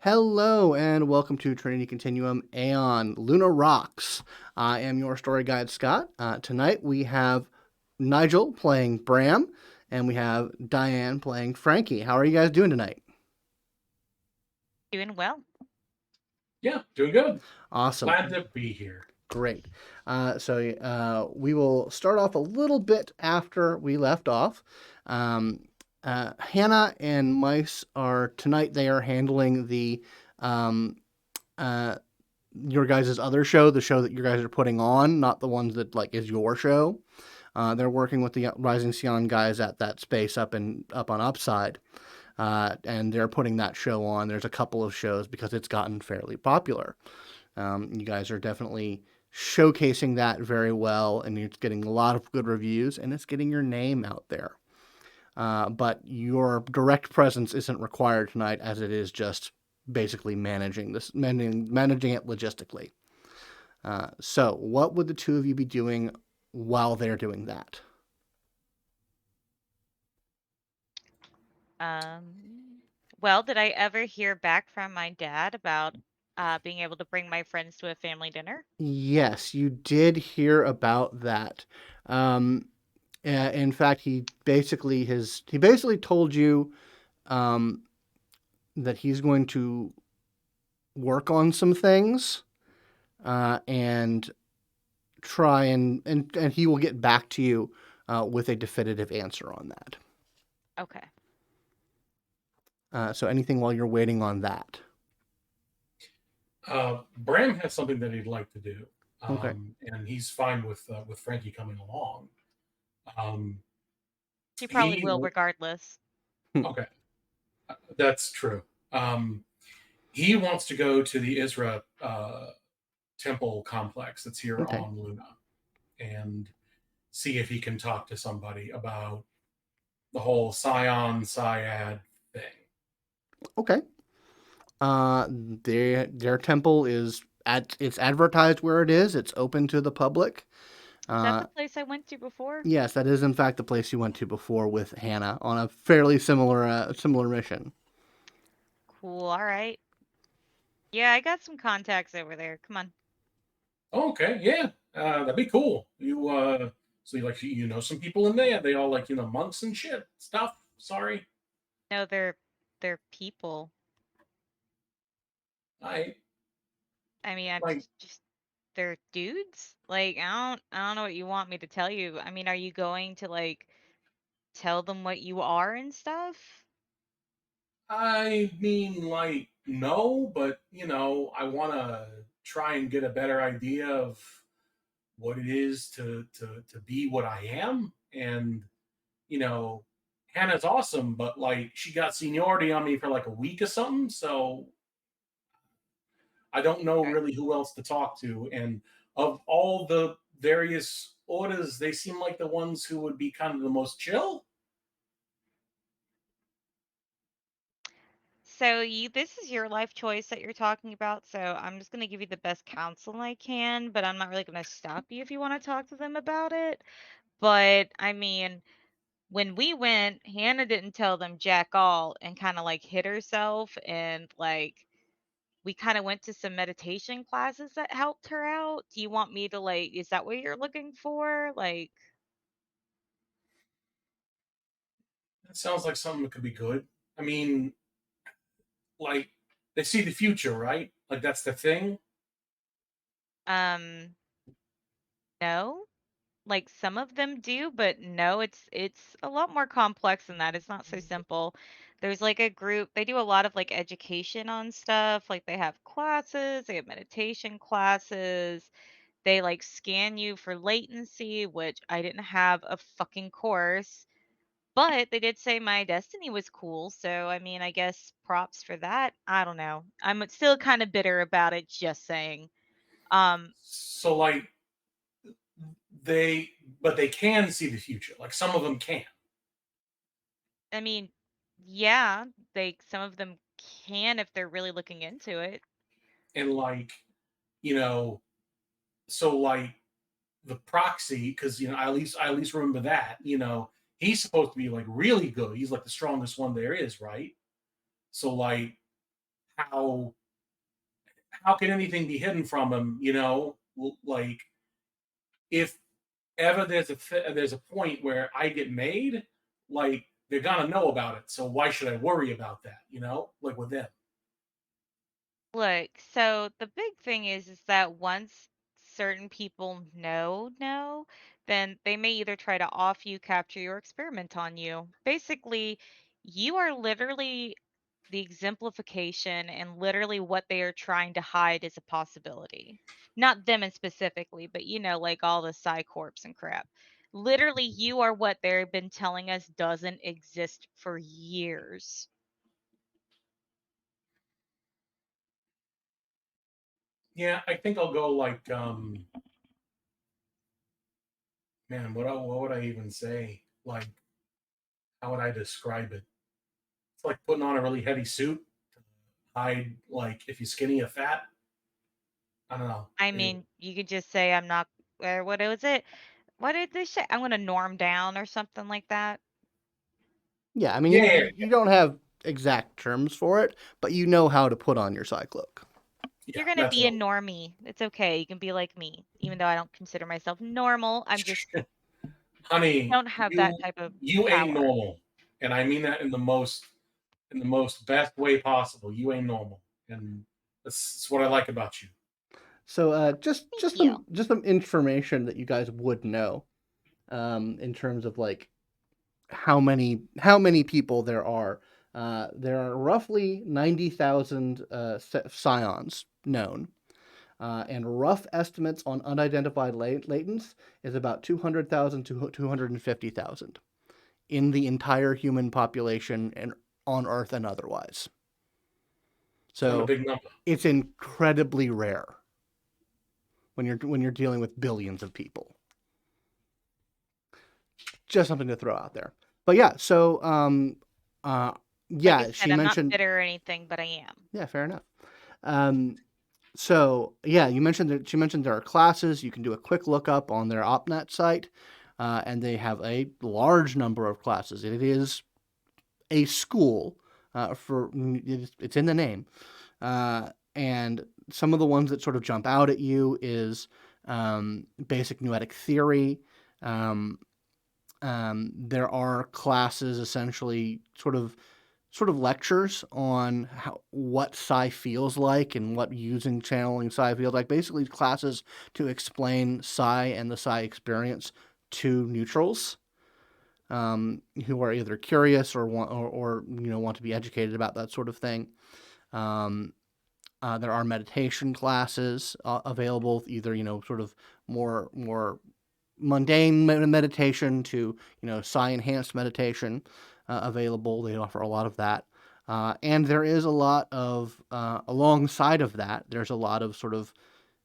Hello and welcome to Trinity Continuum Aeon Luna Rocks. I am your story guide, Scott. Tonight we have Nigel playing Bram, and we have Diane playing Frankie. How are you guys doing tonight? Doing well. Yeah, doing good. Awesome. Glad to be here. Great. We will start off a little bit after we left off. Hannah and Mice are tonight. They are handling the your guys' other show, the show that you guys are putting on, not the ones that is your show. They're working with the Rising Sion guys at that space up on Upside, and they're putting that show on. There's a couple of shows because it's gotten fairly popular. You guys are definitely showcasing that very well, and it's getting a lot of good reviews, and it's getting your name out there. But your direct presence isn't required tonight, as it is just basically managing it logistically. So what would the two of you be doing while they're doing that? Well, did I ever hear back from my dad about being able to bring my friends to a family dinner? Yes, you did hear about that. In fact, he basically told you that he's going to work on some things and try and he will get back to you with a definitive answer on that. Okay. So anything while you're waiting on that? Bram has something that he'd like to do, Okay. and he's fine with Frankie coming along. He probably He will regardless. okay, that's true. He wants to go to the Isra temple complex that's here Okay. on Luna, and see if he can talk to somebody about the whole Scion Syad thing. Okay. Their temple it's advertised where it is. It's open to the public. Is that the place I went to before? Yes, that is in fact the place you went to before with Hannah on a fairly similar mission. Cool. All right. Yeah, I got some contacts over there. Come on. Okay, yeah, that'd be cool. So you know some people in there. They all monks and shit stuff. Sorry, No, they're people. I I mean, I'm like. just they're dudes. I don't know what you want me to tell you. I mean, are you going to tell them what you are and stuff? I mean, no, but I want to try and get a better idea of what it is to be what I am, and you know, Hannah's awesome, but she got seniority on me for like a week or something, so I don't know Okay. really who else to talk to. And of all the various orders, they seem like the ones who would be kind of the most chill. So this is your life choice that you're talking about. So I'm just going to give you the best counsel I can, but I'm not really going to stop you if you want to talk to them about it. But I mean, when we went, Hannah didn't tell them jack all and kind of hit herself, and we kind of went to some meditation classes that helped her out. Do you want me to is that what you're looking for? That sounds like something that could be good. I mean, like they see the future, right? Like that's the thing. Um no. Like some of them do, but no, it's a lot more complex than that. It's not so simple. There's a group, they do a lot of education on stuff. Like they have classes, they have meditation classes. They scan you for latency, which I didn't have a fucking course. But they did say my destiny was cool, so I mean, I guess props for that. I don't know. I'm still kind of bitter about it, just saying. Um So they, but they can see the future. Like some of them can, I mean, yeah, some of them can if they're really looking into it. and you know, so the proxy, because I at least remember that he's supposed to be really good. He's like the strongest one there is, right? So how can anything be hidden from him? Like if ever there's a point where I get made, like they're gonna know about it. So why should I worry about that? Like with them. Look, so the big thing is that once certain people know, then they may either try to off you, capture you, or experiment on you. Basically, you are literally the exemplification and literally what they are trying to hide is a possibility. Not them and specifically, but like all the psycorps and crap. Literally, you are what they've been telling us doesn't exist for years. Yeah, I think I'll go like man, what would I even say? Like, how would I describe it? It's like putting on a really heavy suit to hide, like if you're skinny or fat. I don't know. I mean, you could just say, I'm not, what was it? What did they say? I'm going to norm down or something like that. Yeah, I mean, Yeah, you don't have exact terms for it, but you know how to put on your cycloak. You're going to that's be a what. normie. It's okay. You can be like me, even though I don't consider myself normal. I'm just, Honey, don't have that you type of you ain't power. normal, and I mean that in the most best way possible. You ain't normal, and that's what I like about you. So Thank you. just some information that you guys would know, in terms of like how many people there are. There are roughly 90,000 scions known, and rough estimates on unidentified latents is about 200,000 to 250,000 in the entire human population and on Earth and otherwise. Not a So big number. it's incredibly rare when you're dealing with billions of people. Just something to throw out there. But yeah, so Like I yeah, she said, I'm not mentioned. bitter or anything, but I am. Yeah, fair enough. Um, so yeah, she mentioned there are classes. You can do a quick lookup on their OpNet site, and they have a large number of classes. It is a school, it's in the name, and some of the ones that sort of jump out at you is basic noetic theory. Um, there are classes, essentially sort of lectures on what psi feels like and what using channeling psi feels like. Basically, classes to explain psi and the psi experience to neutrals, who are either curious or want to be educated about that sort of thing. Um, there are meditation classes available, either sort of more mundane meditation to psi enhanced meditation available. They offer a lot of that, and there is a lot of alongside of that. There's a lot of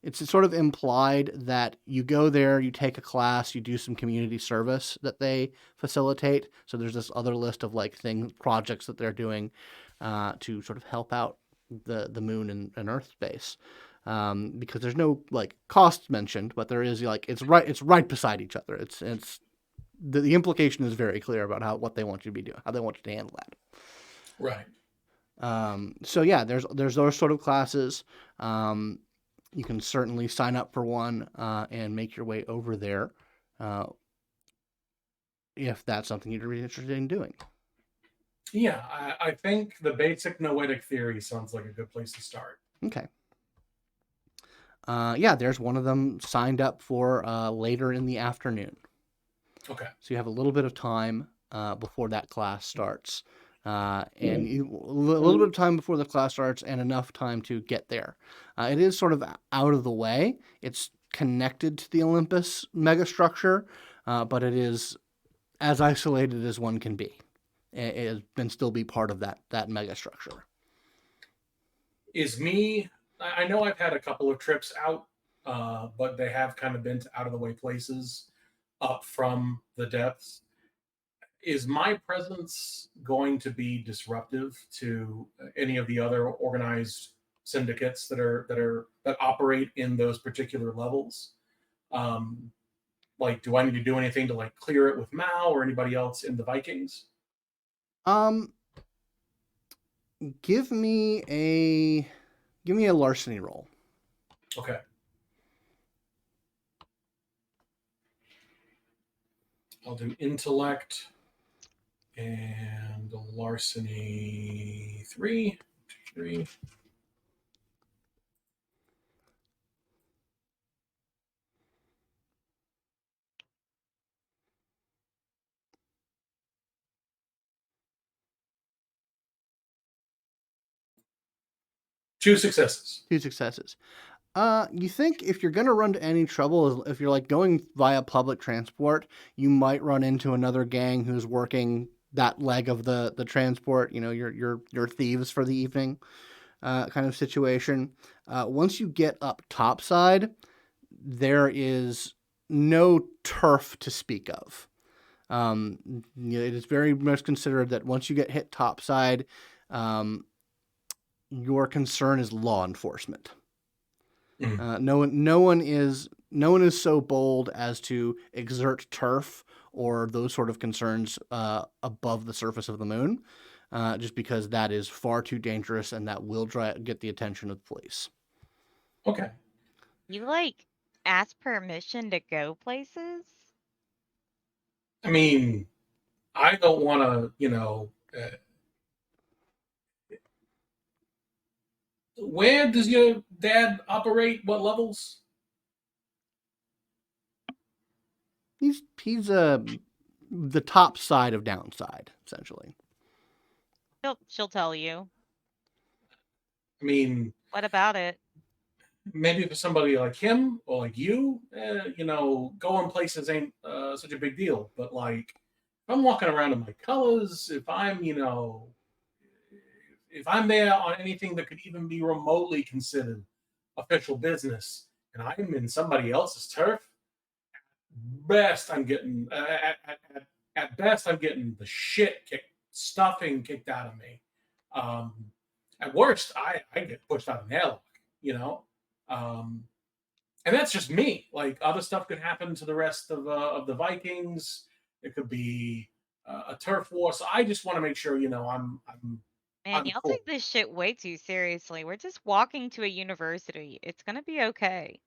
it's sort of implied that you go there, you take a class, you do some community service that they facilitate. So there's this other list of like projects that they're doing to sort of help out the moon and Earth space. Because there's no like costs mentioned, but there is like it's right beside each other. It's the implication is very clear about what they want you to be doing, how they want you to handle that. Right. So yeah, there's those sort of classes. You can certainly sign up for one and make your way over there if that's something you're really interested in doing. Yeah, I think the basic noetic theory sounds like a good place to start. Okay. Yeah, there's one of them signed up for later in the afternoon. Okay. So you have a little bit of time before that class starts. A little bit of time before the class starts and enough time to get there. It is sort of out of the way. It's connected to the Olympus megastructure, but it is as isolated as one can be. It can still be part of that megastructure. I know I've had a couple of trips out, but they have kind of been to out of the way places up from the depths. Is my presence going to be disruptive to any of the other organized syndicates that operate in those particular levels? Um, like, do I need to do anything to like clear it with Mao or anybody else in the Vikings? Um, Give me a larceny roll. Okay. I'll do intellect and larceny 3. 3. Two successes. 2 successes. You think if you're going to run into any trouble, if you're like going via public transport, you might run into another gang who's working that leg of the transport. You know, your thieves for the evening, kind of situation. Once you get up topside, there is no turf to speak of. It is very much considered that once you get hit topside, your concern is law enforcement. No one is so bold as to exert turf or those sort of concerns above the surface of the moon, just because that is far too dangerous and that will get the attention of the police. Okay. You like ask permission to go places? I mean, I don't want to, where does your dad operate? What levels? He's the top side of downside, essentially. She'll tell you. I mean, What about it? maybe for somebody like him or like you, going places ain't such a big deal. But like, if I'm walking around in my colors, if I'm there on anything that could even be remotely considered official business, and I'm in somebody else's turf, best I'm getting at best I'm getting the stuffing kicked out of me. Um, at worst, I get pushed out of an airlock, you know. Um, and that's just me. Like other stuff could happen to the rest of the Vikings. It could be a turf war. So I just want to make sure, Man, I'm y'all cool. take this shit way too seriously. We're just walking to a university. It's gonna be okay.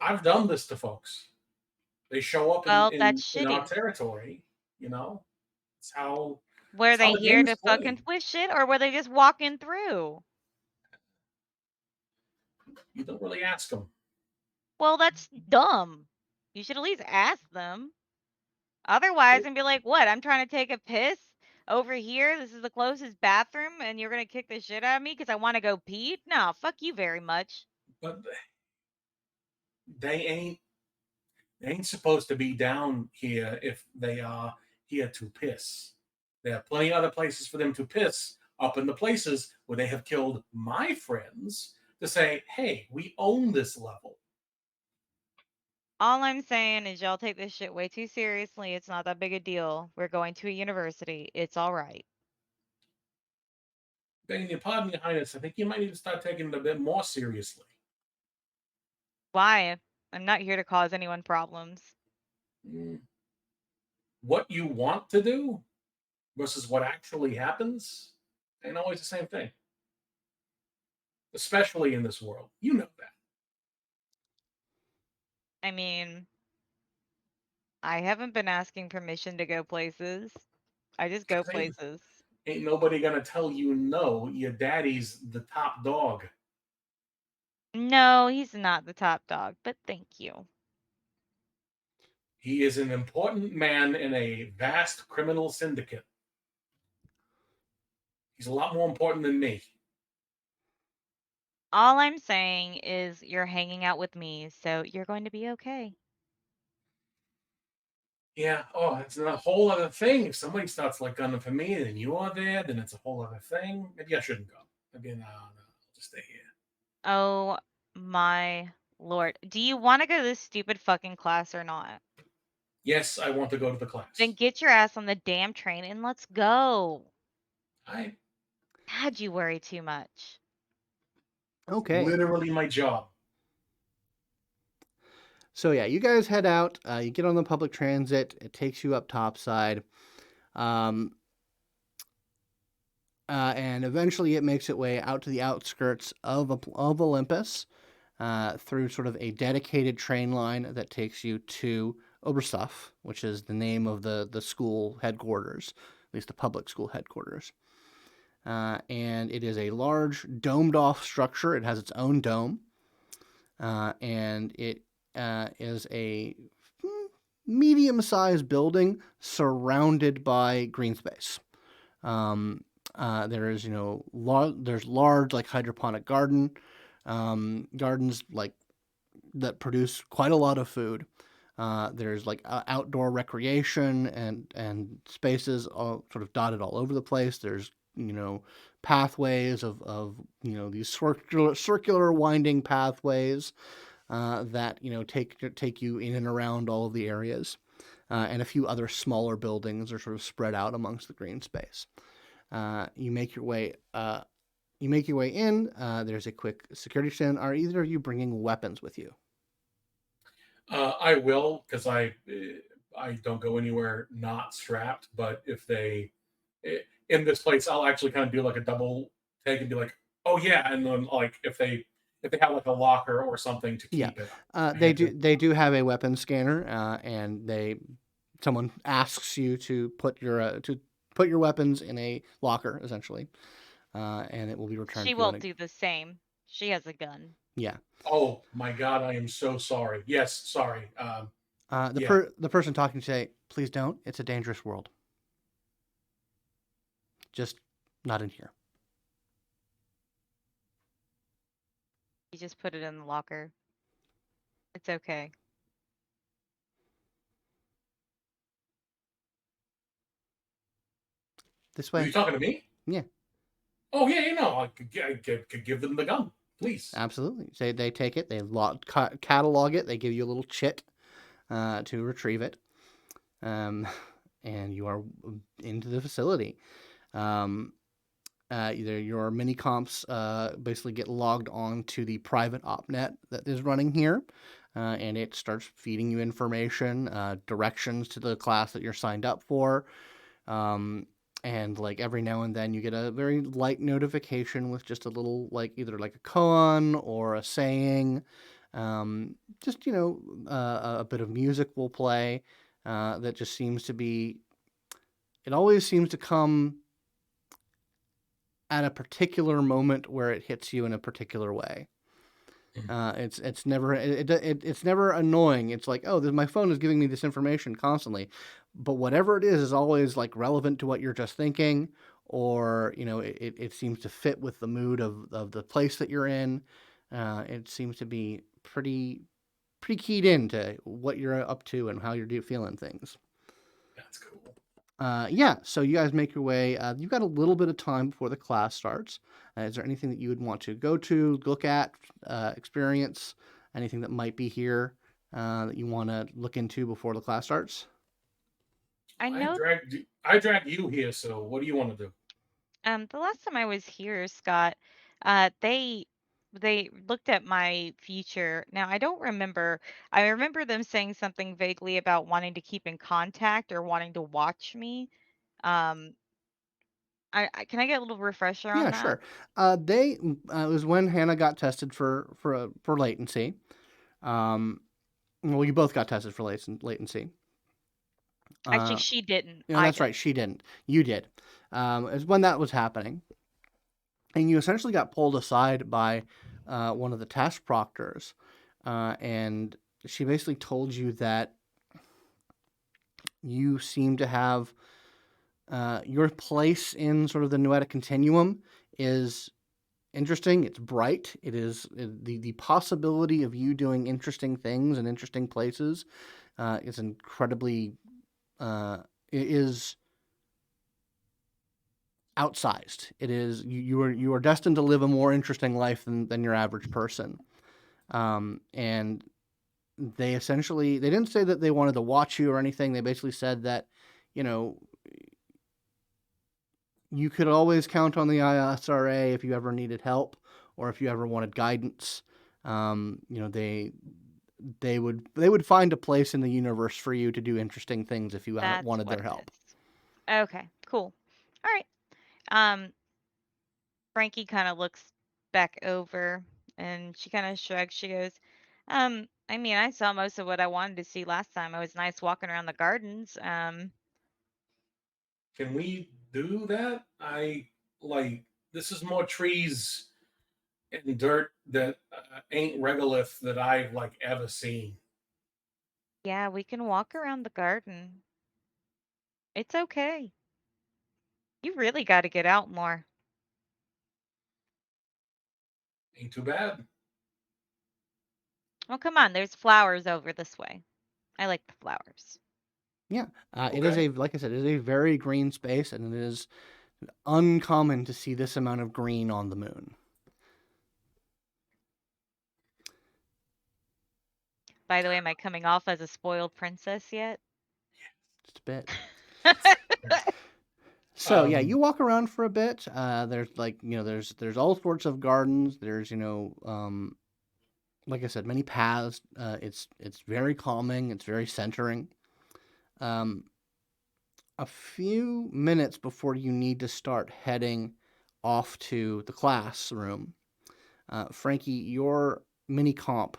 I've done this to folks. They show up in Well, in, that's in our shitty. territory. You know, it's how Were it's how they the here game is to fucking played. twist shit, or were they just walking through? You don't really ask them. Well, that's dumb. You should at least ask them. Otherwise, and be like, what? I'm trying to take a piss over here. This is the closest bathroom, and you're going to kick the shit out of me because I want to go pee? No, fuck you very much. But they ain't supposed to be down here if they are here to piss. There are plenty of other places for them to piss up in the places where they have killed my friends to say, hey, we own this level. All I'm saying is y'all take this shit way too seriously. It's not that big a deal. We're going to a university. It's all right. Begging your pardon, Your Highness, I think you might need to start taking it a bit more seriously. Why? I'm not here to cause anyone problems. What you want to do versus what actually happens ain't always the same thing. Especially in this world. You know that. I mean, I haven't been asking permission to go places. I just go Ain't, places. ain't nobody gonna tell you no. Your daddy's the top dog. No, he's not the top dog, but thank you. He is an important man in a vast criminal syndicate. He's a lot more important than me. All I'm saying is you're hanging out with me, so you're going to be okay. Yeah. Oh, it's a whole other thing. If somebody starts like gunning for me, and you are there, then it's a whole other thing. Maybe I shouldn't go. Maybe no, I'll just stay here. Oh my lord. Do you want to go to this stupid fucking class or not? Yes, I want to go to the class. Then get your ass on the damn train and let's go. I God, you worry too much. Okay. literally my job. So yeah, you guys head out. You get on the public transit. It takes you up topside. Um, and eventually it makes its way out to the outskirts of Olympus through sort of a dedicated train line that takes you to Oberstdorf, which is the name of the school headquarters, at least the public school headquarters. And it is a large domed-off structure. It has its own dome, and it is a medium-sized building surrounded by green space. There is, there's large like hydroponic gardens like that produce quite a lot of food. There's like outdoor recreation and spaces all sort of dotted all over the place. There's pathways of these circular winding pathways that take you in and around all of the areas, and a few other smaller buildings are sort of spread out amongst the green space. You make your way. You make your way in. There's a quick security stand. Are either of you bringing weapons with you? I will, because I don't go anywhere not strapped. But if they in this place, I'll actually kind of do like a double take and be like, "Oh yeah," and then like if they have like a locker or something to Yeah, keep it. they do have a weapon scanner, and someone asks you to put your weapons in a locker essentially, and it will be returned She to you will in a do the same. She has a gun. yeah. Oh my god, I am so sorry. Yes, sorry. Yeah. The person talking to say, please don't. It's a dangerous world. Just not in here. You just put it in the locker. It's okay. This Are way. you talking to me? Yeah. Oh yeah, I could give them the gun, please. Absolutely. Say they take it, they catalog it, they give you a little chit to retrieve it, and you are into the facility. Either your mini comps basically get logged on to the private opnet that is running here, and it starts feeding you information, directions to the class that you're signed up for. And like every now and then you get a very light notification with just a little like either like a koan or a saying. Just a bit of music will play that just seems to be. It always seems to come at a particular moment where it hits you in a particular way. It's never it's never annoying. It's like, oh, my phone is giving me this information constantly, but whatever it is always like relevant to what you're just thinking, or it seems to fit with the mood of the place that you're in. It seems to be pretty keyed into what you're up to and how you're feeling things. That's cool. Yeah, so you guys make your way. You've got a little bit of time before the class starts. Is there anything that you would want to go to, look at, experience? Anything that might be here that you want to look into before the class starts? I know. I dragged you here, so what do you want to do? The last time I was here, Scott, they looked at my future. Now I don't remember. I remember them saying something vaguely about wanting to keep in contact or wanting to watch me. Um, can I get a little refresher Yeah, on that? sure. It was when Hannah got tested for latency. Well, you both got tested for latency. Actually, she didn't. No, I that's right. did. She didn't. You did. It's when that was happening, and you essentially got pulled aside by one of the task proctors, and she basically told you that you seem to have your place in sort of the noetic continuum is interesting. It's bright. It is the possibility of you doing interesting things in interesting places is incredibly is outsized. It is you are destined to live a more interesting life than your average person. And they didn't say that they wanted to watch you or anything. They basically said that, you know, you could always count on the ISRA if you ever needed help or if you ever wanted guidance. They would find a place in the universe for you to do interesting things if you That's wanted what their it help. is. Okay, cool. All right. Um, Frankie kind of looks back over and she kind of shrugs. She goes, I mean, I saw most of what I wanted to see last time. It was nice walking around the gardens. Can we do that? I like this is more trees and dirt that ain't regolith that I've like ever seen. Yeah, we can walk around the garden. It's okay. You really got to get out more. Ain't too bad. Well, come on. There's flowers over this way. I like the flowers. Yeah, it is Okay. like I said, it is a very green space, and it is uncommon to see this amount of green on the moon. By the way, am I coming off as a spoiled princess yet? Just a bit. So yeah, you Um, walk around for a bit. There's there's all sorts of gardens. There's like I said, many paths. It's very calming. It's very centering. Um, a few minutes before you need to start heading off to the classroom, Frankie, your mini comp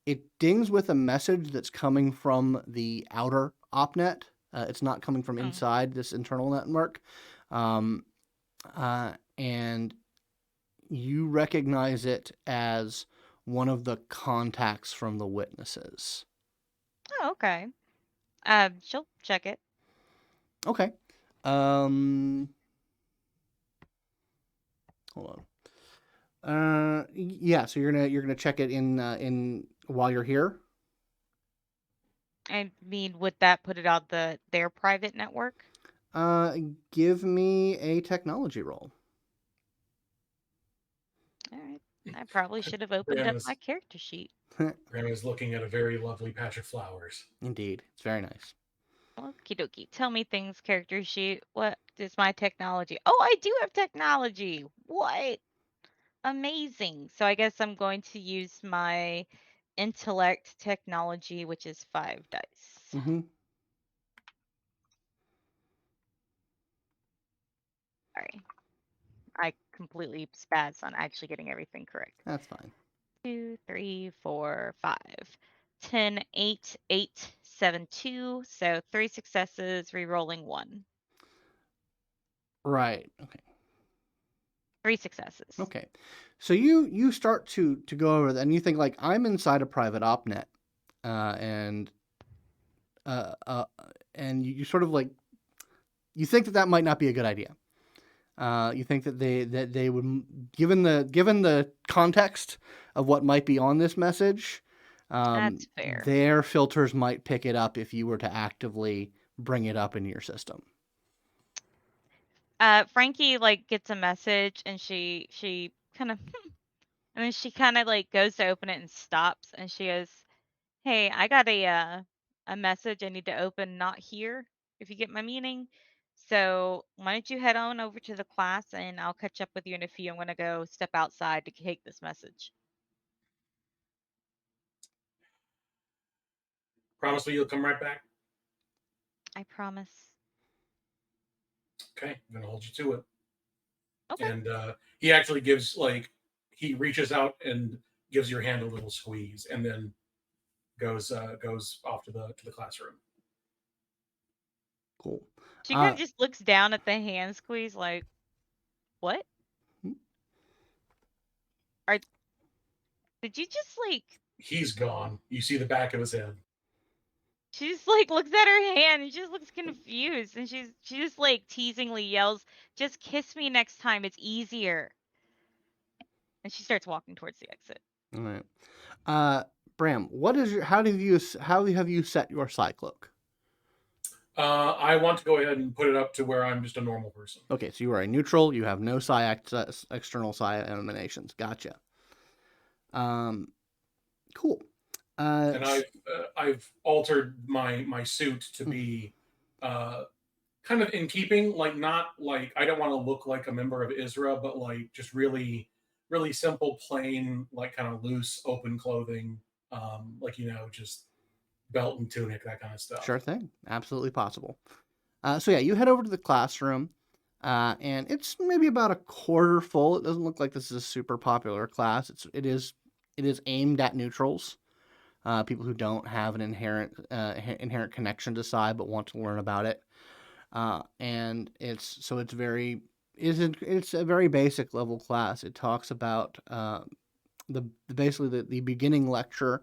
it dings with a message that's coming from the outer opnet. It's not coming from Hmm. inside this internal network. Um, and you recognize it as one of the contacts from the witnesses. Oh, okay. She'll check it. Okay. Um, hold on. Yeah. So you're gonna check it in while you're here. I mean, would that put it on their private network? Uh, give me a technology roll. All right. I probably should have opened Graham up my is character sheet. Graham is looking at a very lovely patch of flowers. Indeed, it's very nice. Okie dokie. Tell me things, character sheet. What is my technology? Oh, I do have technology. What? Amazing. So I guess I'm going to use my intellect technology, which is 5 dice. Mm-hmm. Sorry. I completely spazzed on actually getting everything correct. That's fine. 2, 3, 4, 5. 10, 8, 8, 7, 2. So 3 successes, re-rolling 1. Right. Okay. 3 successes. Okay. So you start to go over that, and you think like I'm inside a private opnet, uh, and uh, uh, and you sort of like you think that might not be a good idea. You think that they would, given the context of what might be on this message, That's fair. their filters might pick it up if you were to actively bring it up in your system. Frankie like gets a message and she kind of and then she kind of like goes to open it and stops and she goes, "Hey, I got a message I need to open, not here, if you get my meaning. So why don't you head on over to the class and I'll catch up with you in a few. I'm gonna go step outside to take this message." Promise me you'll come right back. I promise. Okay, I'm gonna hold you to it. Okay. And he actually gives he reaches out and gives your hand a little squeeze, and then goes off to the classroom. Cool. She kind of just looks down at the hand squeeze like, "What? Are did you just like?" He's gone. You see the back of his head. She just like looks at her hand and she just looks confused and she just like teasingly yells, "Just kiss me next time. It's easier." And she starts walking towards the exit. All right. Bram, what is your how have you set your cycloak? I want to go ahead and put it up to where I'm just a normal person. Okay, so you are a neutral. You have no psi access, external psi emanations. Gotcha. Cool. And I've altered my suit to be kind of in keeping, like not like I don't want to look like a member of Isra, but like just really simple, plain, like kind of loose, open clothing. Just belt and tunic, that kind of stuff. Sure thing. Absolutely possible. So yeah, you head over to the classroom, and it's maybe about a quarter full. It doesn't look like this is a super popular class. It is aimed at neutrals, people who don't have an inherent connection to psi but want to learn about it. And it's a very basic level class. It talks about the beginning lecture.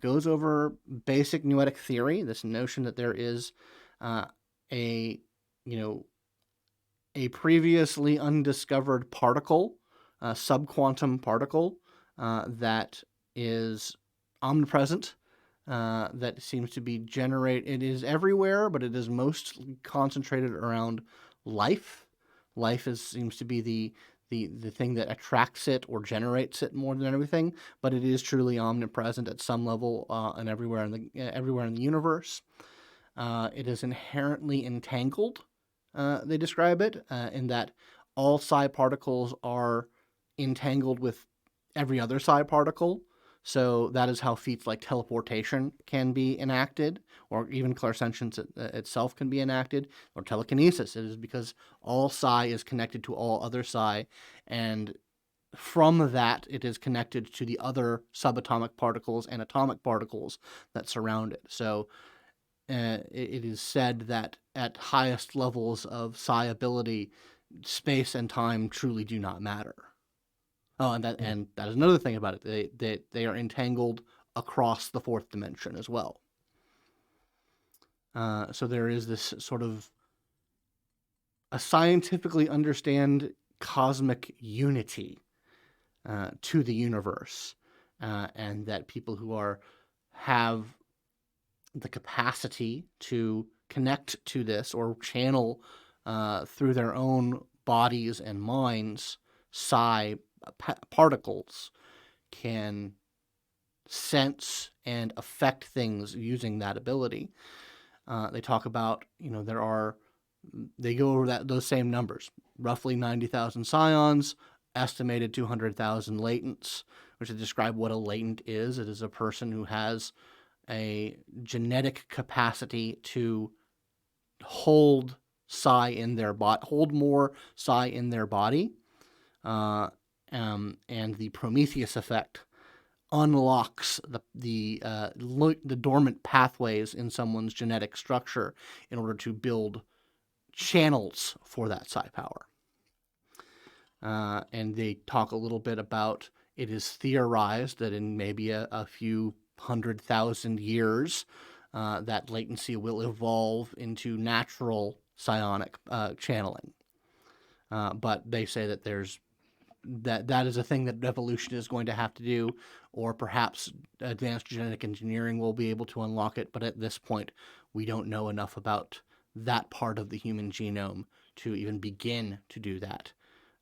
Goes over basic noetic theory, this notion that there is a previously undiscovered particle, a subquantum particle, that is omnipresent, that seems to be it is everywhere, but it is most concentrated around life. Life seems to be the thing that attracts it or generates it more than everything, but it is truly omnipresent at some level, and everywhere in the universe. It is inherently entangled. They describe it in that all psi particles are entangled with every other psi particle. So that is how feats like teleportation can be enacted, or even clairsentience itself can be enacted, or telekinesis. It is because all psi is connected to all other psi, and from that it is connected to the other subatomic particles and atomic particles that surround it. So it is said that at highest levels of psi ability, space and time truly do not matter. Oh, and that is another thing about it. They are entangled across the fourth dimension as well. So there is this sort of a scientifically understand cosmic unity to the universe, and that people who have the capacity to connect to this or channel through their own bodies and minds psi particles can sense and affect things using that ability. They talk about, they go over those same numbers, roughly 90,000 psions, estimated 200,000 latents, which is describe what a latent is. It is a person who has a genetic capacity to hold psi in their body, hold more psi in their body, and the Prometheus effect unlocks the dormant pathways in someone's genetic structure in order to build channels for that psi power. And they talk a little bit about, it is theorized that in maybe a few 100,000 years, that latency will evolve into natural psionic channeling. But they say that that is a thing that evolution is going to have to do, or perhaps advanced genetic engineering will be able to unlock it. But at this point, we don't know enough about that part of the human genome to even begin to do that.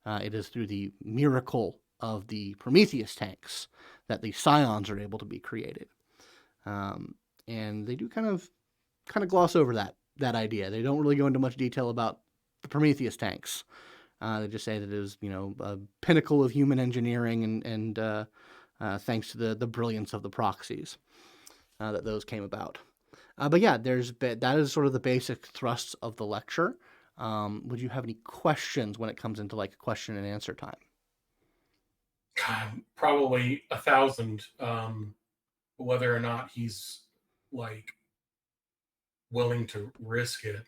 It is through the miracle of the Prometheus tanks that the psions are able to be created. And they do kind of gloss over that idea. They don't really go into much detail about the Prometheus tanks. They just say that it is, a pinnacle of human engineering, and thanks to the brilliance of the proxies, that those came about. But yeah, that is sort of the basic thrusts of the lecture. Would you have any questions when it comes into like question and answer time? Probably 1,000. Whether or not he's like willing to risk it.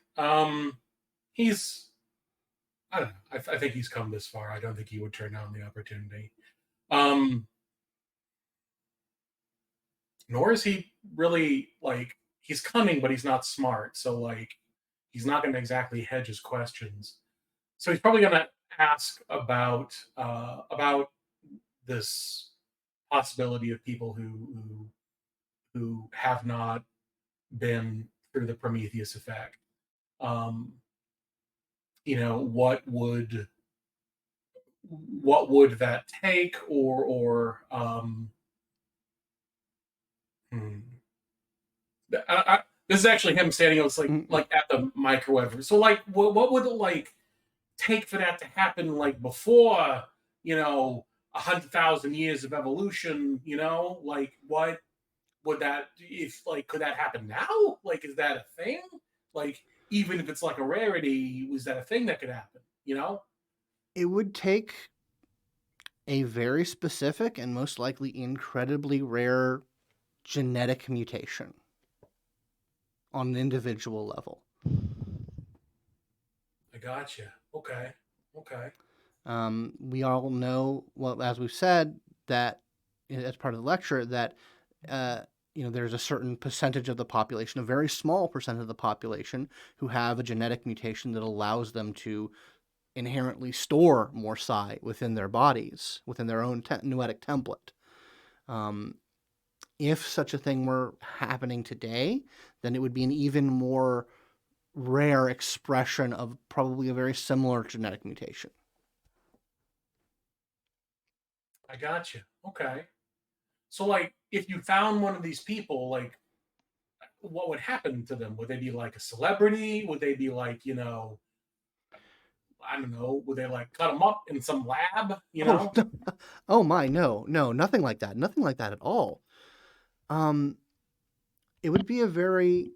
He's, I don't know. I think he's come this far. I don't think he would turn down the opportunity. Nor is he really like, he's cunning, but he's not smart. So like, he's not going to exactly hedge his questions. So he's probably going to ask about this possibility of people who have not been through the Prometheus effect. What would that take, or this is actually him standing. It's like at the microwave. So like, what would it like take for that to happen? Like before, 100,000 years of evolution. Like what would that, if like, could that happen now? Like, is that a thing? Like, even if it's like a rarity, was that a thing that could happen? You know? It would take a very specific and most likely incredibly rare genetic mutation on an individual level. I gotcha. Okay. Okay. We all know, well, as we've said, that as part of the lecture, that there's a certain percentage of the population, a very small percent of the population, who have a genetic mutation that allows them to inherently store more psi within their bodies, within their own noetic template. If such a thing were happening today, then it would be an even more rare expression of probably a very similar genetic mutation. I gotcha. Okay. So, like, if you found one of these people, like, what would happen to them? Would they be like a celebrity? Would they be like, I don't know, would they like cut them up in some lab? Oh my, no, nothing like that. Nothing like that at all. It would be a very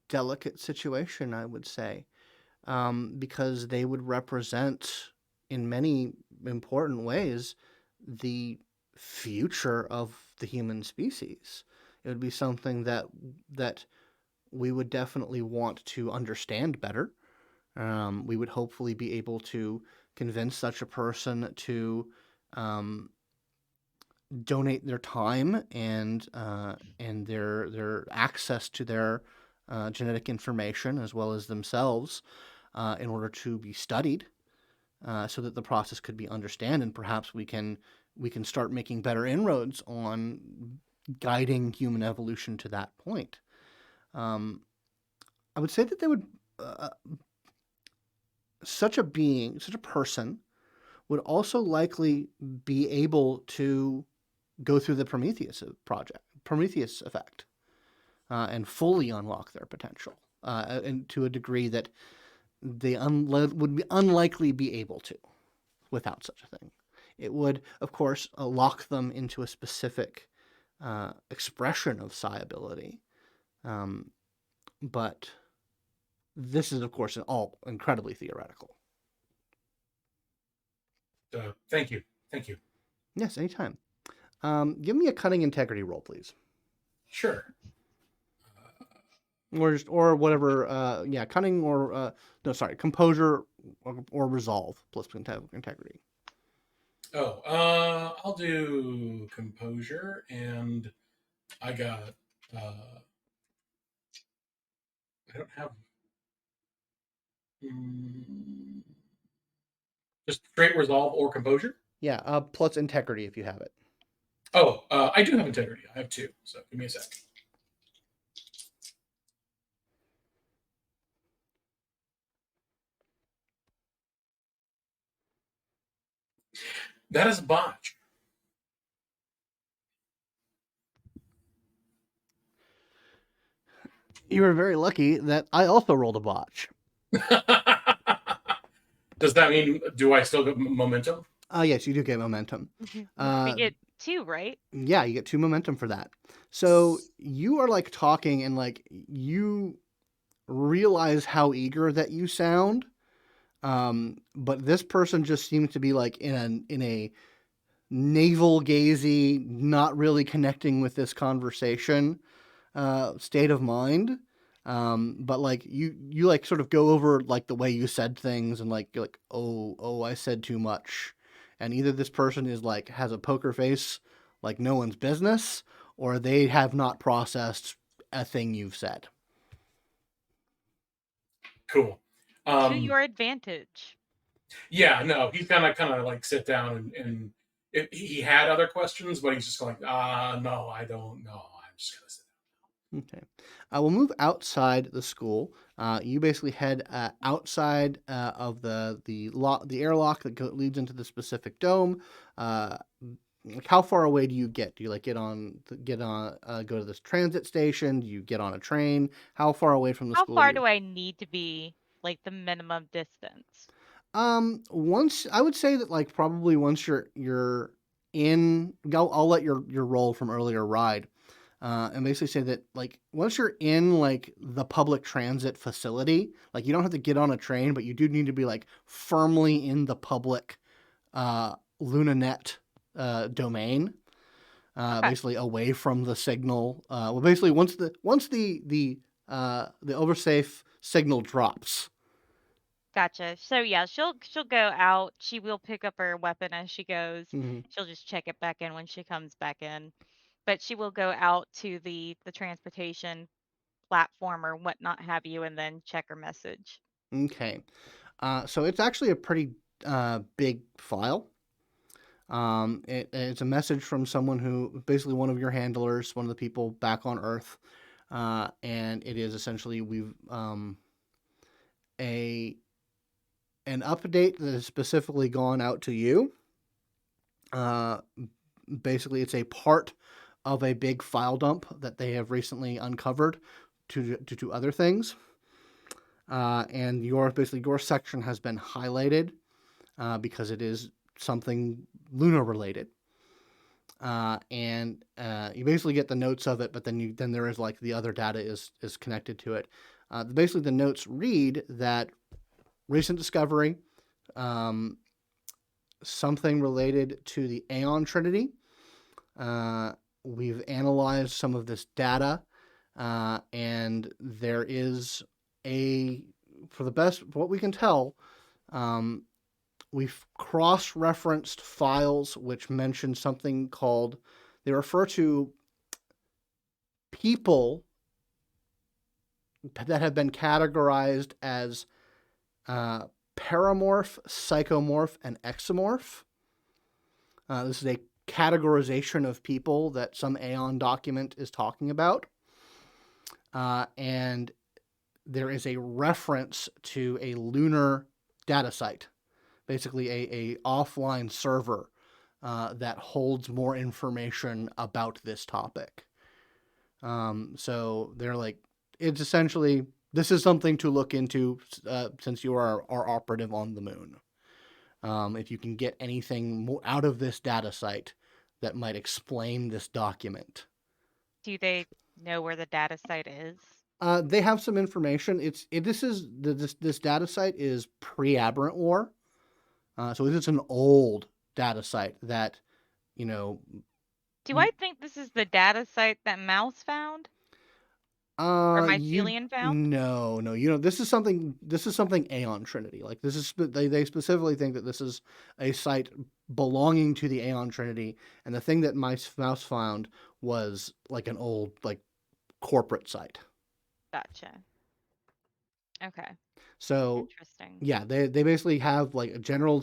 delicate situation, I would say, because they would represent, in many important ways, the future of the human species. It would be something that we would definitely want to understand better. We would hopefully be able to convince such a person to donate their time and their access to their genetic information as well as themselves in order to be studied, so that the process could be understood, and perhaps we can start making better inroads on guiding human evolution to that point. I would say that they would such a person would also likely be able to go through the Prometheus effect, and fully unlock their potential, and to a degree that they would be unlikely be able to without such a thing. It would, of course, lock them into a specific expression of psi ability, but this is, of course, all incredibly theoretical. Thank you. Yes, anytime. Give me a cunning integrity roll, please. Sure. Or whatever. Cunning or composure or resolve plus integrity. I'll do composure, and I got. I don't have. Just straight resolve or composure. Yeah, plus integrity if you have it. I do have integrity. I have 2. So give me a sec. That is a botch. You were very lucky that I also rolled a botch. Does that mean, do I still get momentum? Yes, you do get momentum. We get 2, right? Yeah, you get 2 momentum for that. So you are like talking and like you realize how eager that you sound. But this person just seems to be like in a navel gazy, not really connecting with this conversation state of mind. But like you like sort of go over like the way you said things and like you're like, oh, I said too much. And either this person is like has a poker face like no one's business, or they have not processed a thing you've said. Cool. To your advantage. Yeah, no, he's gonna kind of like sit down and he had other questions, but he's just like, no, I don't know. I'm just gonna sit down. Okay. We'll move outside the school. You basically head outside of the airlock that leads into the specific dome. Like how far away do you get? Do you like go to this transit station? Do you get on a train? How far away from the school? How far do I need to be, like the minimum distance? Once I would say that like probably once you're in, I'll let your roll from earlier ride. and basically say that like once you're in like the public transit facility, like you don't have to get on a train, but you do need to be like firmly in the public LunaNet domain, Okay. basically away from the signal. Well, basically once the oversafe signal drops. Gotcha. So yeah, she'll go out. She will pick up her weapon as she goes. Mm-hmm. She'll just check it back in when she comes back in. But she will go out to the transportation platform or whatnot have you, and then check her message. Okay. So it's actually a pretty big file. It's a message from someone who, basically one of your handlers, one of the people back on Earth, and it is essentially a an update that has specifically gone out to you. Basically, it's a part of a big file dump that they have recently uncovered to other things. And your section has been highlighted because it is something Luna related. And you basically get the notes of it, but then there is like the other data is connected to it. Basically, the notes read that recent discovery, something related to the Aeon Trinity. We've analyzed some of this data, and there is for the best, what we can tell, we've cross-referenced files which mention something called, they refer to people that have been categorized as paramorph, psychomorph, and exomorph. This is a categorization of people that some Aeon document is talking about. And there is a reference to a lunar data site, basically a offline server that holds more information about this topic. So they're like, it's essentially, this is something to look into since you are operative on the moon. If you can get anything more out of this data site that might explain this document. Do they know where the data site is? They have some information. This data site is pre-Aberrant War, so it's an old data site that, you know. Do I think this is the data site that Mouse found? Or Mycelium found? No, this is something Aeon Trinity. Like this is they specifically think that this is a site belonging to the Aeon Trinity, and the thing that Mouse found was like an old like corporate site. Gotcha. Okay. So Interesting. yeah, they basically have like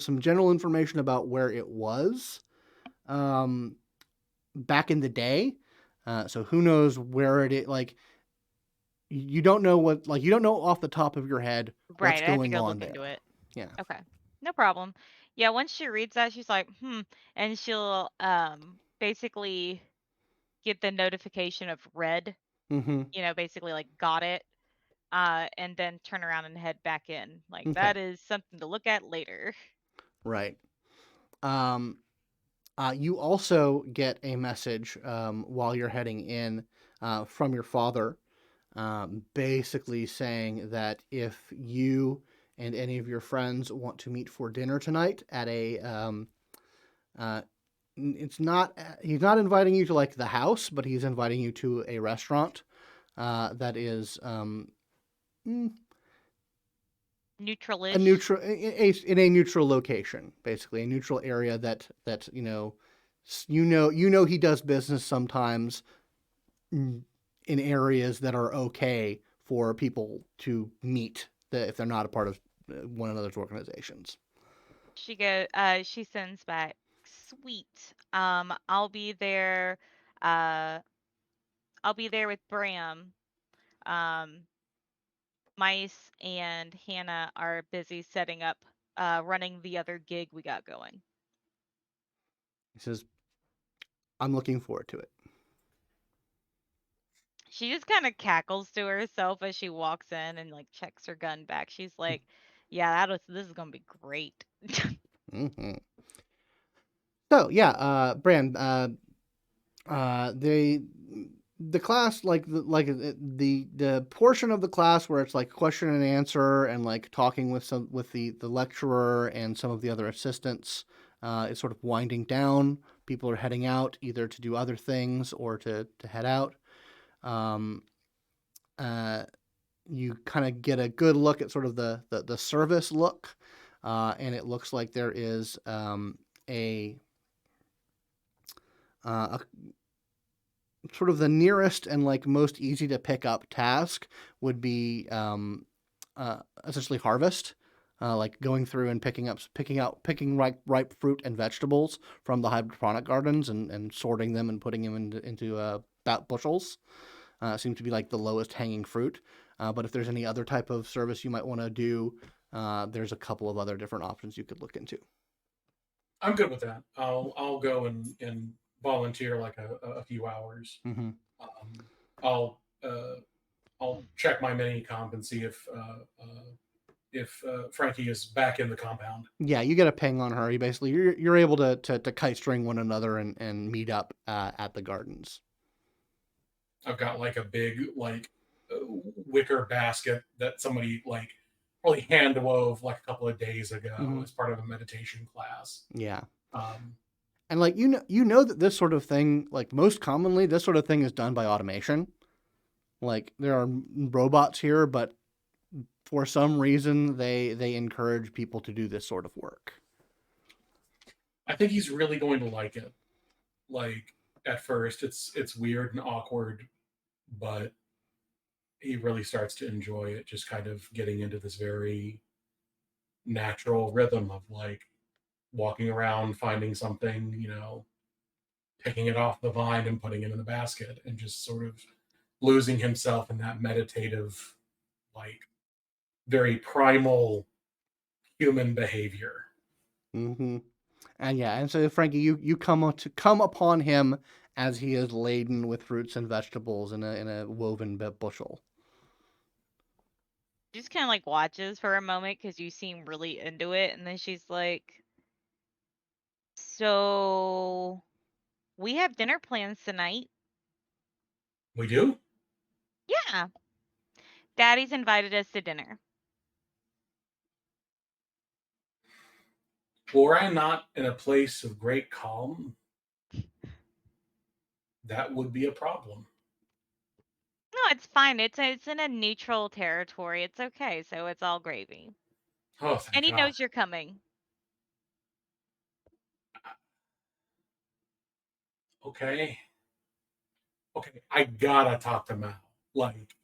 some general information about where it was back in the day. So who knows where it is, like you don't know off the top of your head what's Right, I have to going go on look into there. it. Yeah. Okay. No problem. Yeah, once she reads that, she's like, and she'll basically get the notification of read, Mm-hmm. basically like got it. And then turn around and head back in. Like Okay. that is something to look at later. Right. You also get a message while you're heading in from your father, basically saying that if you and any of your friends want to meet for dinner tonight at he's not inviting you to like the house, but he's inviting you to a restaurant that is Neutral-ish. in a neutral location, basically a neutral area that he does business sometimes in areas that are okay for people to meet if they're not a part of one another's organizations. She sends back, sweet. I'll be there. Uh, I'll be there with Bram. Um, Mice and Hannah are busy setting up, running the other gig we got going. He says, I'm looking forward to it. She just kind of cackles to herself as she walks in and like checks her gun back. She's like, "Yeah, this is gonna be great." Mm-hmm. So yeah, Bran, they the class, the portion of the class where it's like question and answer and like talking with the lecturer and some of the other assistants, is sort of winding down. People are heading out either to do other things or to head out. Um, uh, you kind of get a good look at sort of the service look, and it looks like there is a a sort of the nearest and like most easy to pick up task would be essentially harvest, like going through and picking ripe fruit and vegetables from the hydroponic gardens and sorting them and putting them into bushels. Seems to be like the lowest hanging fruit. But if there's any other type of service you might want to do, there's a couple of other different options you could look into. I'm good with that. I'll go and volunteer like a few hours. Mm-hmm. Um, I'll I'll check my mini comp and see if Frankie is back in the compound. Yeah, you get a ping on her. You're able to kite string one another and meet up at the gardens. I've got like a big wicker basket that somebody like probably hand wove like a couple of days ago as part of a meditation class. Yeah. Um, And like you know that this sort of thing, like most commonly, this sort of thing is done by automation. Like there are robots here, but for some reason they encourage people to do this sort of work. I think he's really going to like it. Like at first, it's weird and awkward, but he really starts to enjoy it. Just kind of getting into this very natural rhythm of like walking around, finding something, picking it off the vine and putting it in the basket, and just sort of losing himself in that meditative, like very primal human behavior. Mm-hmm. And so Frankie, you come upon him as he is laden with fruits and vegetables in a woven bushel. Just kind of like watches for a moment because you seem really into it, and then she's like, "So we have dinner plans tonight." We do? Yeah, Daddy's invited us to dinner. Were I not in a place of great calm, that would be a problem. No, it's fine. It's in a neutral territory. It's okay. So it's all gravy. Oh, thank And he God. knows you're coming. Okay. Okay. I gotta talk to Mal. Like,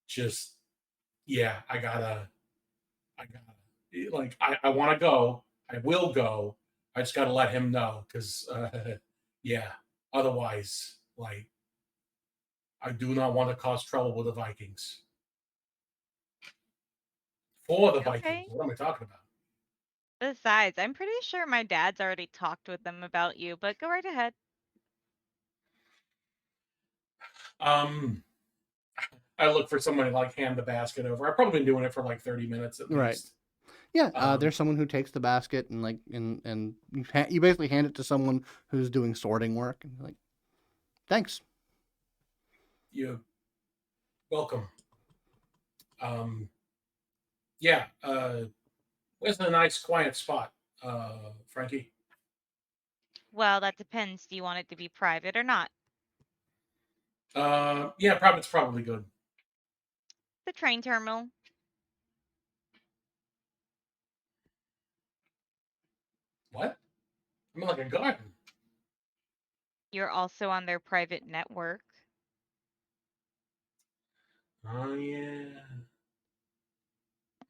just, yeah, I want to go. I will go. I just got to let him know because, yeah, otherwise, like, I do not want to cause trouble with the Vikings. For the Vikings. Okay. What am I talking about? Besides, I'm pretty sure my dad's already talked with them about you, but go right ahead. Um, I look for someone to like hand the basket over. I've probably been doing it for like 30 minutes at Right. least. Yeah, there's someone who takes the basket and you basically hand it to someone who's doing sorting work and like, thanks. You're welcome. Yeah. Where's a nice quiet spot, Frankie? Well, that depends. Do you want it to be private or not? Yeah, it's probably good. The train terminal. What? I'm in like a garden. You're also on their private network. Oh yeah.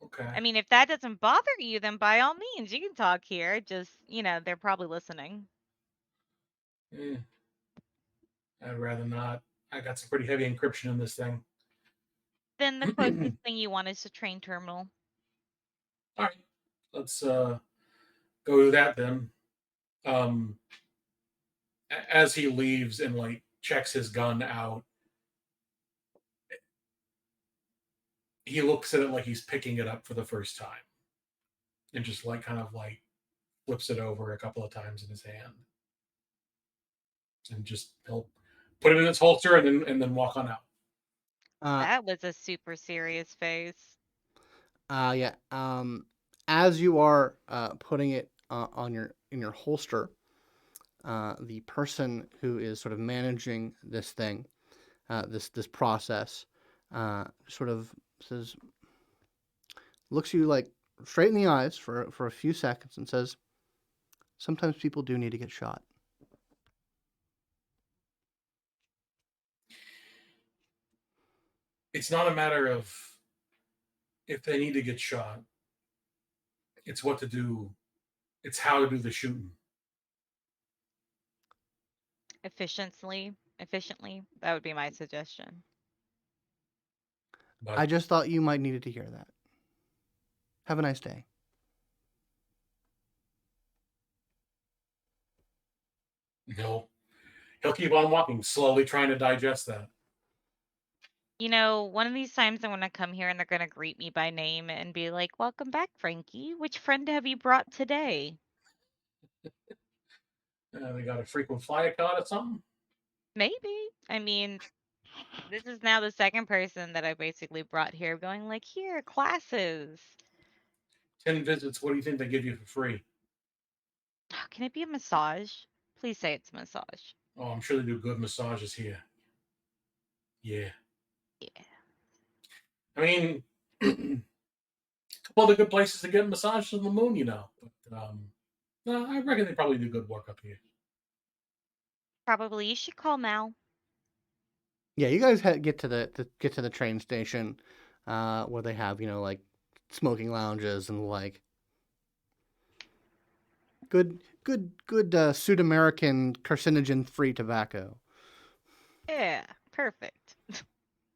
Okay. I mean, if that doesn't bother you, then by all means, you can talk here. Just, they're probably listening. Eh, I'd rather not. I got some pretty heavy encryption in this thing. Then the closest thing you want is the train terminal. All right. Let's go to that then. Um as he leaves and like checks his gun out, he looks at it like he's picking it up for the first time. And just like kind of like flips it over a couple of times in his hand. And just he'll put it in its holster, and then walk on out. That was a super serious face. Yeah. As you are putting it in your holster, the person who is sort of managing this thing, this process, sort of says, looks you like straight in the eyes for a few seconds and says, "Sometimes people do need to get shot." It's not a matter of if they need to get shot. It's what to do. It's how to do the shooting. Efficiently. That would be my suggestion. But I just thought you might needed to hear that. Have a nice day. he'll keep on walking, slowly trying to digest that. You know, one of these times I'm going to come here and they're going to greet me by name and be like, "Welcome back, Frankie. Which friend have you brought today?" They got a frequent flyer card or something. Maybe. I mean, this is now the second person that I basically brought here going like, "Here, classes." 10 visits. What do you think they give you for free? Can it be a massage? Please say it's a massage. Oh, I'm sure they do good massages here. Yeah. Yeah. I mean, a couple of the good places to get massages on the moon, you know. But no, I reckon they probably do good work up here. Probably. You should call Mal. Yeah, you guys get to the train station, where they have like smoking lounges and like good Sud-American carcinogen-free tobacco. Yeah, perfect.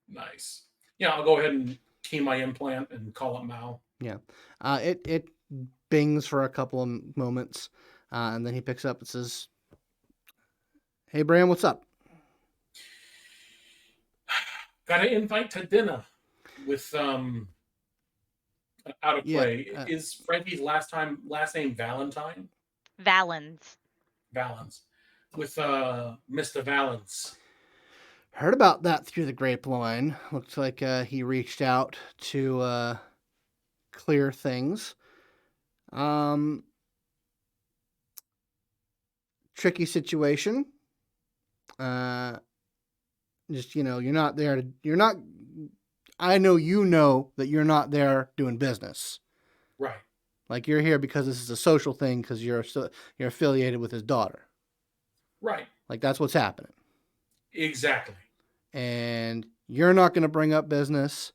Nice. Yeah, I'll go ahead and key my implant and call it Mal. Yeah, it bings for a couple of moments, and then he picks up and says, "Hey, Bram, what's up?" Got an invite to dinner with out of play. Yeah, Is Frankie's last name Valentine? Valens. Valens. With Mr. Valens. heard about that through the grapevine. Looks like he reached out to clear things. Tricky situation. Just you're not there to. You're not. I know that you're not there doing business. Right. Like you're here because this is a social thing because you're affiliated with his daughter. Right. Like that's what's happening. Exactly. And you're not going to bring up business.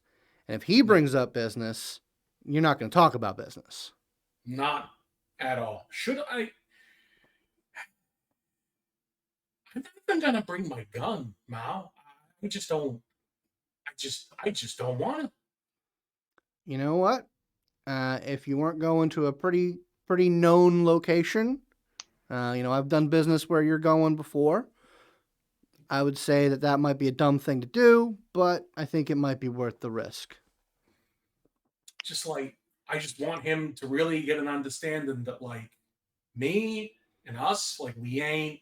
And if he brings up business, you're not going to talk about business. Not at all. Should I? I'm not even gonna bring my gun, Mal. I just don't. I just don't want to. You know what? If you weren't going to a pretty known location, I've done business where you're going before. I would say that might be a dumb thing to do, but I think it might be worth the risk. Just like I just want him to really get an understanding that like me and us, like we ain't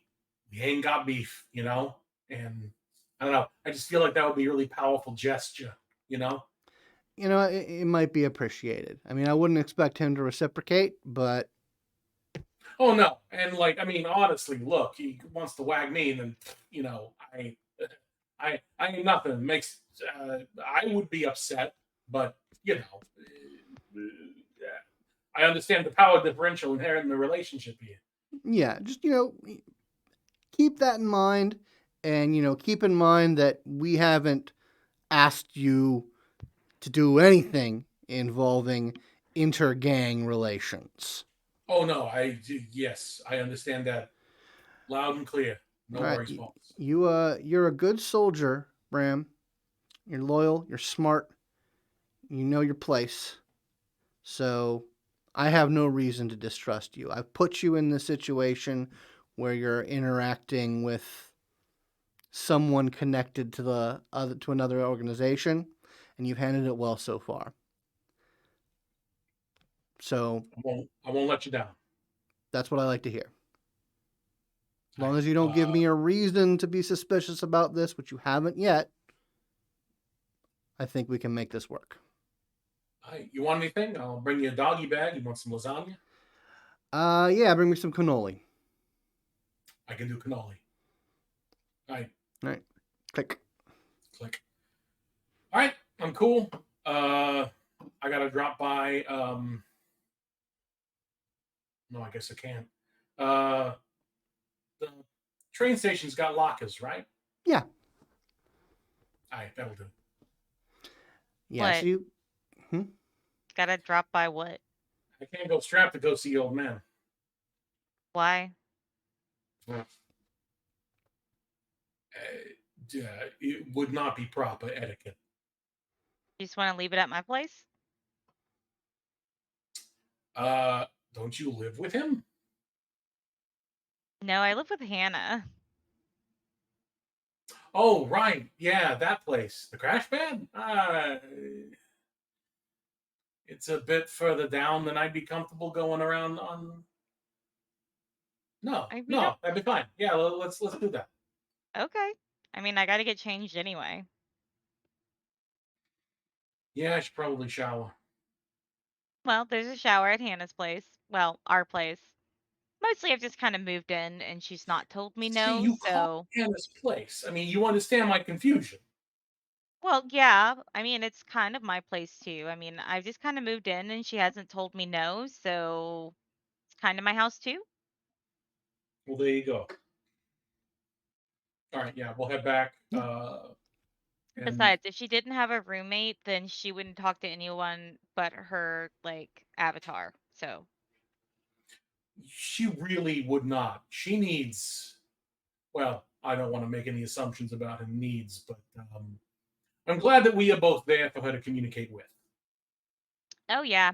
got beef, you know? And I don't know. I just feel like that would be a really powerful gesture, you know? It might be appreciated. I mean, I wouldn't expect him to reciprocate, but Oh no. And like, I mean, honestly, look, he wants to wag me, and then I ain't nothing. It makes I would be upset, but I understand the power differential inherent in the relationship here. yeah, just keep that in mind, and keep in mind that we haven't asked you to do anything involving inter-gang relations. Oh no, yes, I understand that loud and clear. No All right, worries, boss. you're a good soldier, Bram. You're loyal. You're smart. You know your place. So I have no reason to distrust you. I've put you in this situation where you're interacting with someone connected to another organization, and you've handled it well so far. So I won't let you down. that's what I like to hear. long as you don't give me a reason to be suspicious about this, which you haven't yet, I think we can make this work. You want anything? I'll bring you a doggy bag. You want some lasagna? Yeah, bring me some cannoli. I can do cannoli. All right. Click. All right, I'm cool. I gotta drop by. No, I guess I can't. The train station's got lockers, right? Yeah. All right, that'll do. Yeah, so you... Gotta drop by what? I can't go strapped to go see old man. Why? It would not be proper etiquette. You just want to leave it at my place? Don't you live with him? No, I live with Hannah. Oh, right. Yeah, that place. The crash pad? It's a bit further down than I'd be comfortable going around on. No, that'd be fine. Yeah, let's do that. Okay. I mean, I got to get changed anyway. Yeah, I should probably shower. Well, there's a shower at Hannah's place. Well, our place. Mostly I've just kind of moved in and she's not told me no, See, you so... call Hannah's place. I mean, you understand my confusion. Well, yeah. I mean, it's kind of my place too. I mean, I've just kind of moved in and she hasn't told me no, so it's kind of my house too. Well, there you go. All right, yeah, we'll head back. Besides, if she didn't have a roommate, then she wouldn't talk to anyone but her, like, avatar. So she really would not. She needs. Well, I don't want to make any assumptions about her needs, but I'm glad that we are both there for her to communicate with. oh yeah.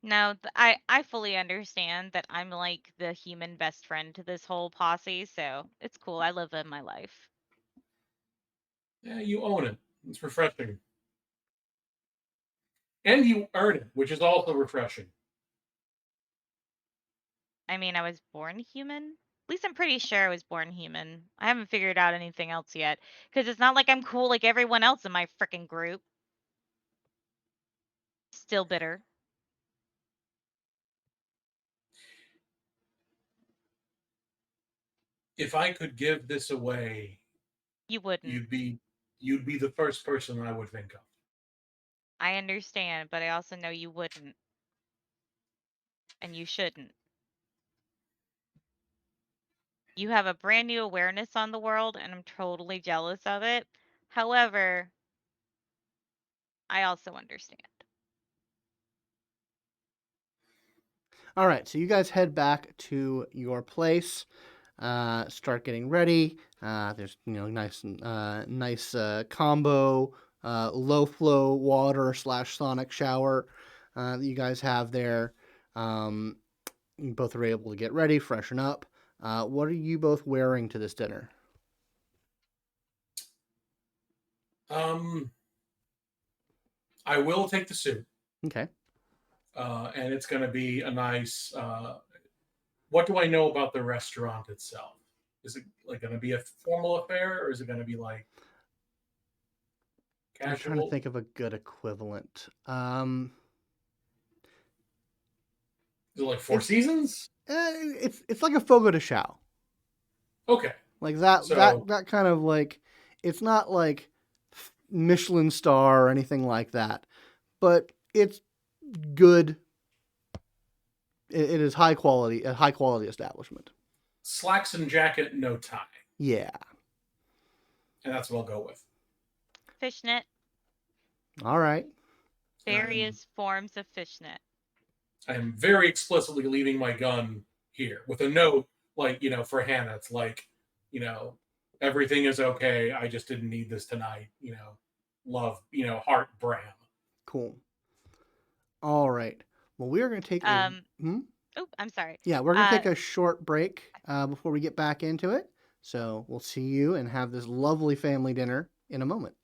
No, I fully understand that I'm like the human best friend to this whole posse, so it's cool. I live in my life. Yeah, you own it. It's refreshing. And you earn it, which is also refreshing. I mean, I was born human. At least I'm pretty sure I was born human. I haven't figured out anything else yet, because it's not like I'm cool like everyone else in my freaking group. Still bitter. If I could give this away, You wouldn't. you'd be the first person I would think of. I understand, but I also know you wouldn't. And you shouldn't. You have a brand new awareness on the world, and I'm totally jealous of it. However, I also understand. All right, so you guys head back to your place. Start getting ready. There's nice combo low flow water / sonic shower that you guys have there. You both are able to get ready, freshen up. What are you both wearing to this dinner? I will take the suit. Okay. And it's going to be a nice. What do I know about the restaurant itself? Is it like going to be a formal affair, or is it going to be like casual? I'm trying to think of a good equivalent. Is it like Four Seasons? It's like a Fogo de Chao. Okay. Like that kind of like, it's not like Michelin star or anything like that, but it's good. It is a high quality establishment. Slacks and jacket, no tie. Yeah. And that's what I'll go with. Fishnet. All right. Various forms of fishnet. I am very explicitly leaving my gun here with a note, like, for Hannah. It's like, everything is okay. I just didn't need this tonight. Love, heart, Bram. Cool. All right. Well, we are going to take Oh, I'm sorry. Yeah, we're going to take a short break before we get back into it. So we'll see you and have this lovely family dinner in a moment.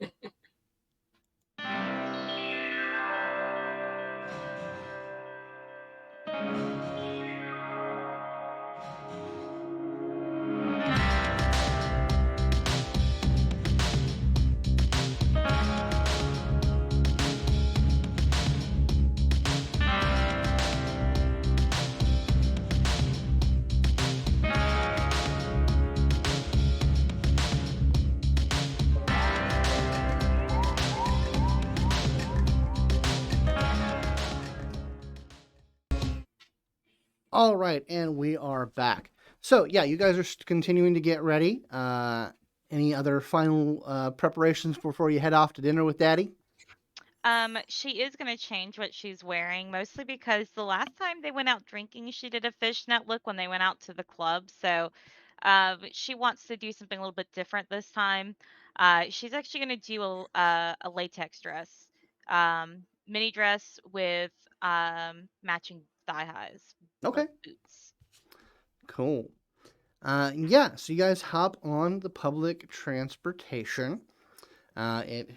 All right, and we are back. So yeah, you guys are continuing to get ready. Any other final preparations before you head off to dinner with Daddy? She is gonna change what she's wearing, mostly because the last time they went out drinking, she did a fishnet look when they went out to the club. So, she wants to do something a little bit different this time. She's actually gonna do a latex dress, mini dress with matching thigh highs or Okay, boots. cool. Yeah, so you guys hop on the public transportation. It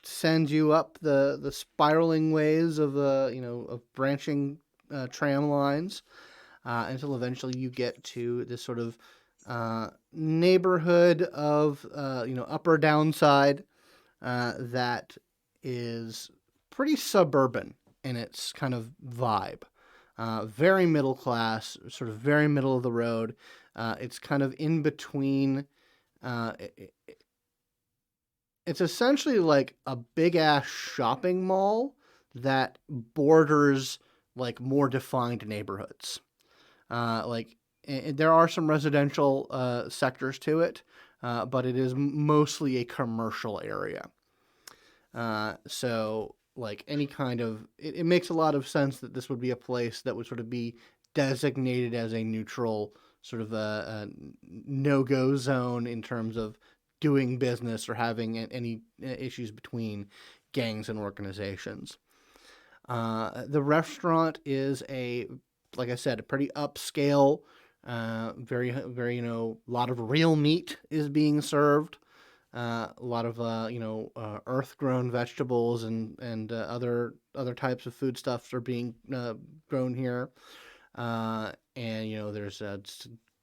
sends you up the spiraling ways of of branching tram lines until eventually you get to this sort of neighborhood of Upper Downside that is pretty suburban in its kind of vibe. Very middle class, sort of very middle of the road. It's kind of in between. Uh, it, it's essentially like a big ass shopping mall that borders like more defined neighborhoods. Like there are some residential sectors to it, but it is mostly a commercial area. So like any kind of it makes a lot of sense that this would be a place that would sort of be designated as a neutral sort of a no-go zone in terms of doing business or having any issues between gangs and organizations. The restaurant is like I said, a pretty upscale, very, a lot of real meat is being served. A lot of earth-grown vegetables and other types of foodstuffs are being grown here, and there's a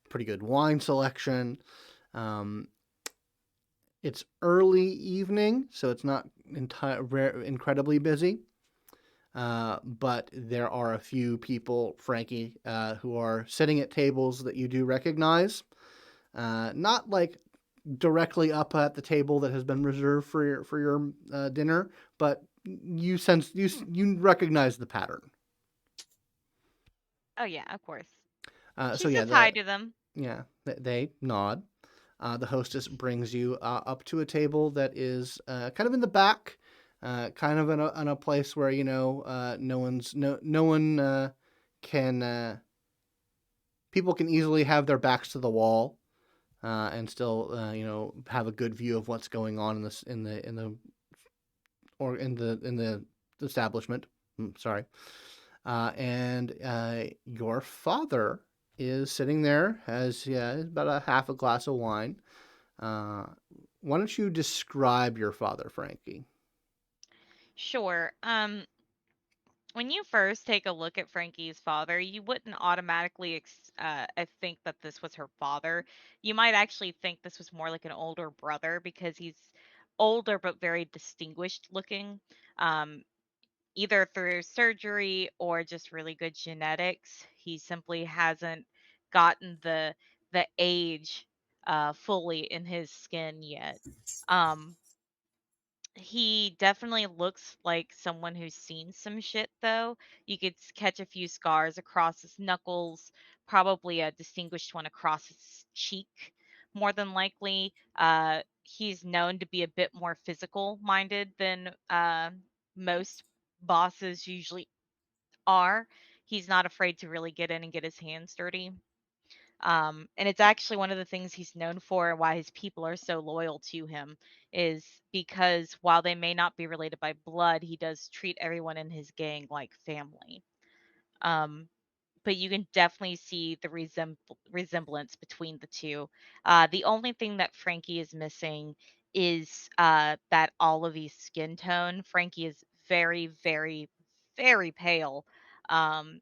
pretty good wine selection. Um, it's early evening, so it's not incredibly busy. But there are a few people, Frankie, who are sitting at tables that you do recognize. Not like directly up at the table that has been reserved for your dinner, but you sense you recognize the pattern. Oh yeah, of course. So She yeah, says hi to them. they nod. The hostess brings you up to a table that is kind of in the back, kind of in a place where no one can people can easily have their backs to the wall and still have a good view of what's going on in this in the establishment. Sorry, and your father is sitting there, has about a half a glass of wine. Uh, why don't you describe your father, Frankie? Sure. When you first take a look at Frankie's father, you wouldn't automatically think that this was her father. You might actually think this was more like an older brother because he's older but very distinguished looking, um, either through surgery or just really good genetics. He simply hasn't gotten the age fully in his skin yet. Um, he definitely looks like someone who's seen some shit, though. You could catch a few scars across his knuckles, probably a distinguished one across his cheek, more than likely. He's known to be a bit more physical minded than most bosses usually are. He's not afraid to really get in and get his hands dirty. And it's actually one of the things he's known for and why his people are so loyal to him is because while they may not be related by blood, he does treat everyone in his gang like family. Um, but you can definitely see the resemblance between the two. The only thing that Frankie is missing is that olivey skin tone. Frankie is very, very, very pale. Um,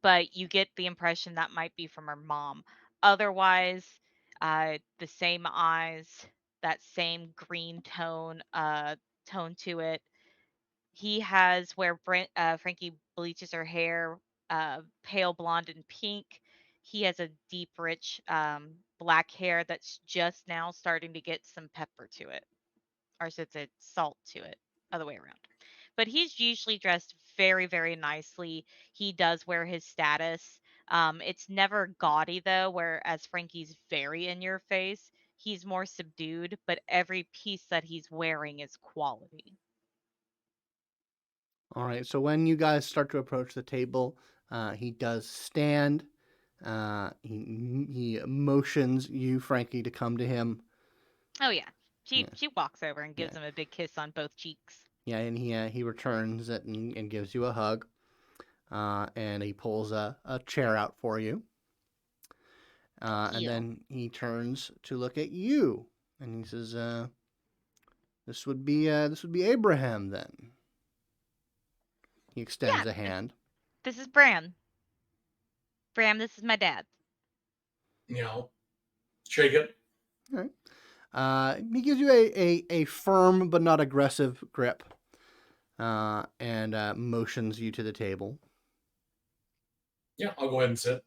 but you get the impression that might be from her mom. Otherwise, the same eyes, that same green tone to it. He has where Frankie bleaches her hair, pale blonde and pink. He has a deep, rich black hair that's just now starting to get some pepper to it, or should say salt to it, other way around. but he's usually dressed very, very nicely. He does wear his status. It's never gaudy though, whereas Frankie's very in your face. He's more subdued, but every piece that he's wearing is quality. All right. So when you guys start to approach the table, he does stand. He motions you, Frankie, to come to him. Oh yeah. She Yeah, she walks over and yeah, gives him a big kiss on both cheeks. yeah. And he returns it and gives you a hug. And he pulls a chair out for you. Thank And you. then he turns to look at you, and he says, "This would be Abraham then." He extends Yeah, a hand. this is Bram. Bram, this is my dad. You know, shake it. All right. He gives you a firm but not aggressive grip, and motions you to the table. Yeah, I'll go ahead and sit.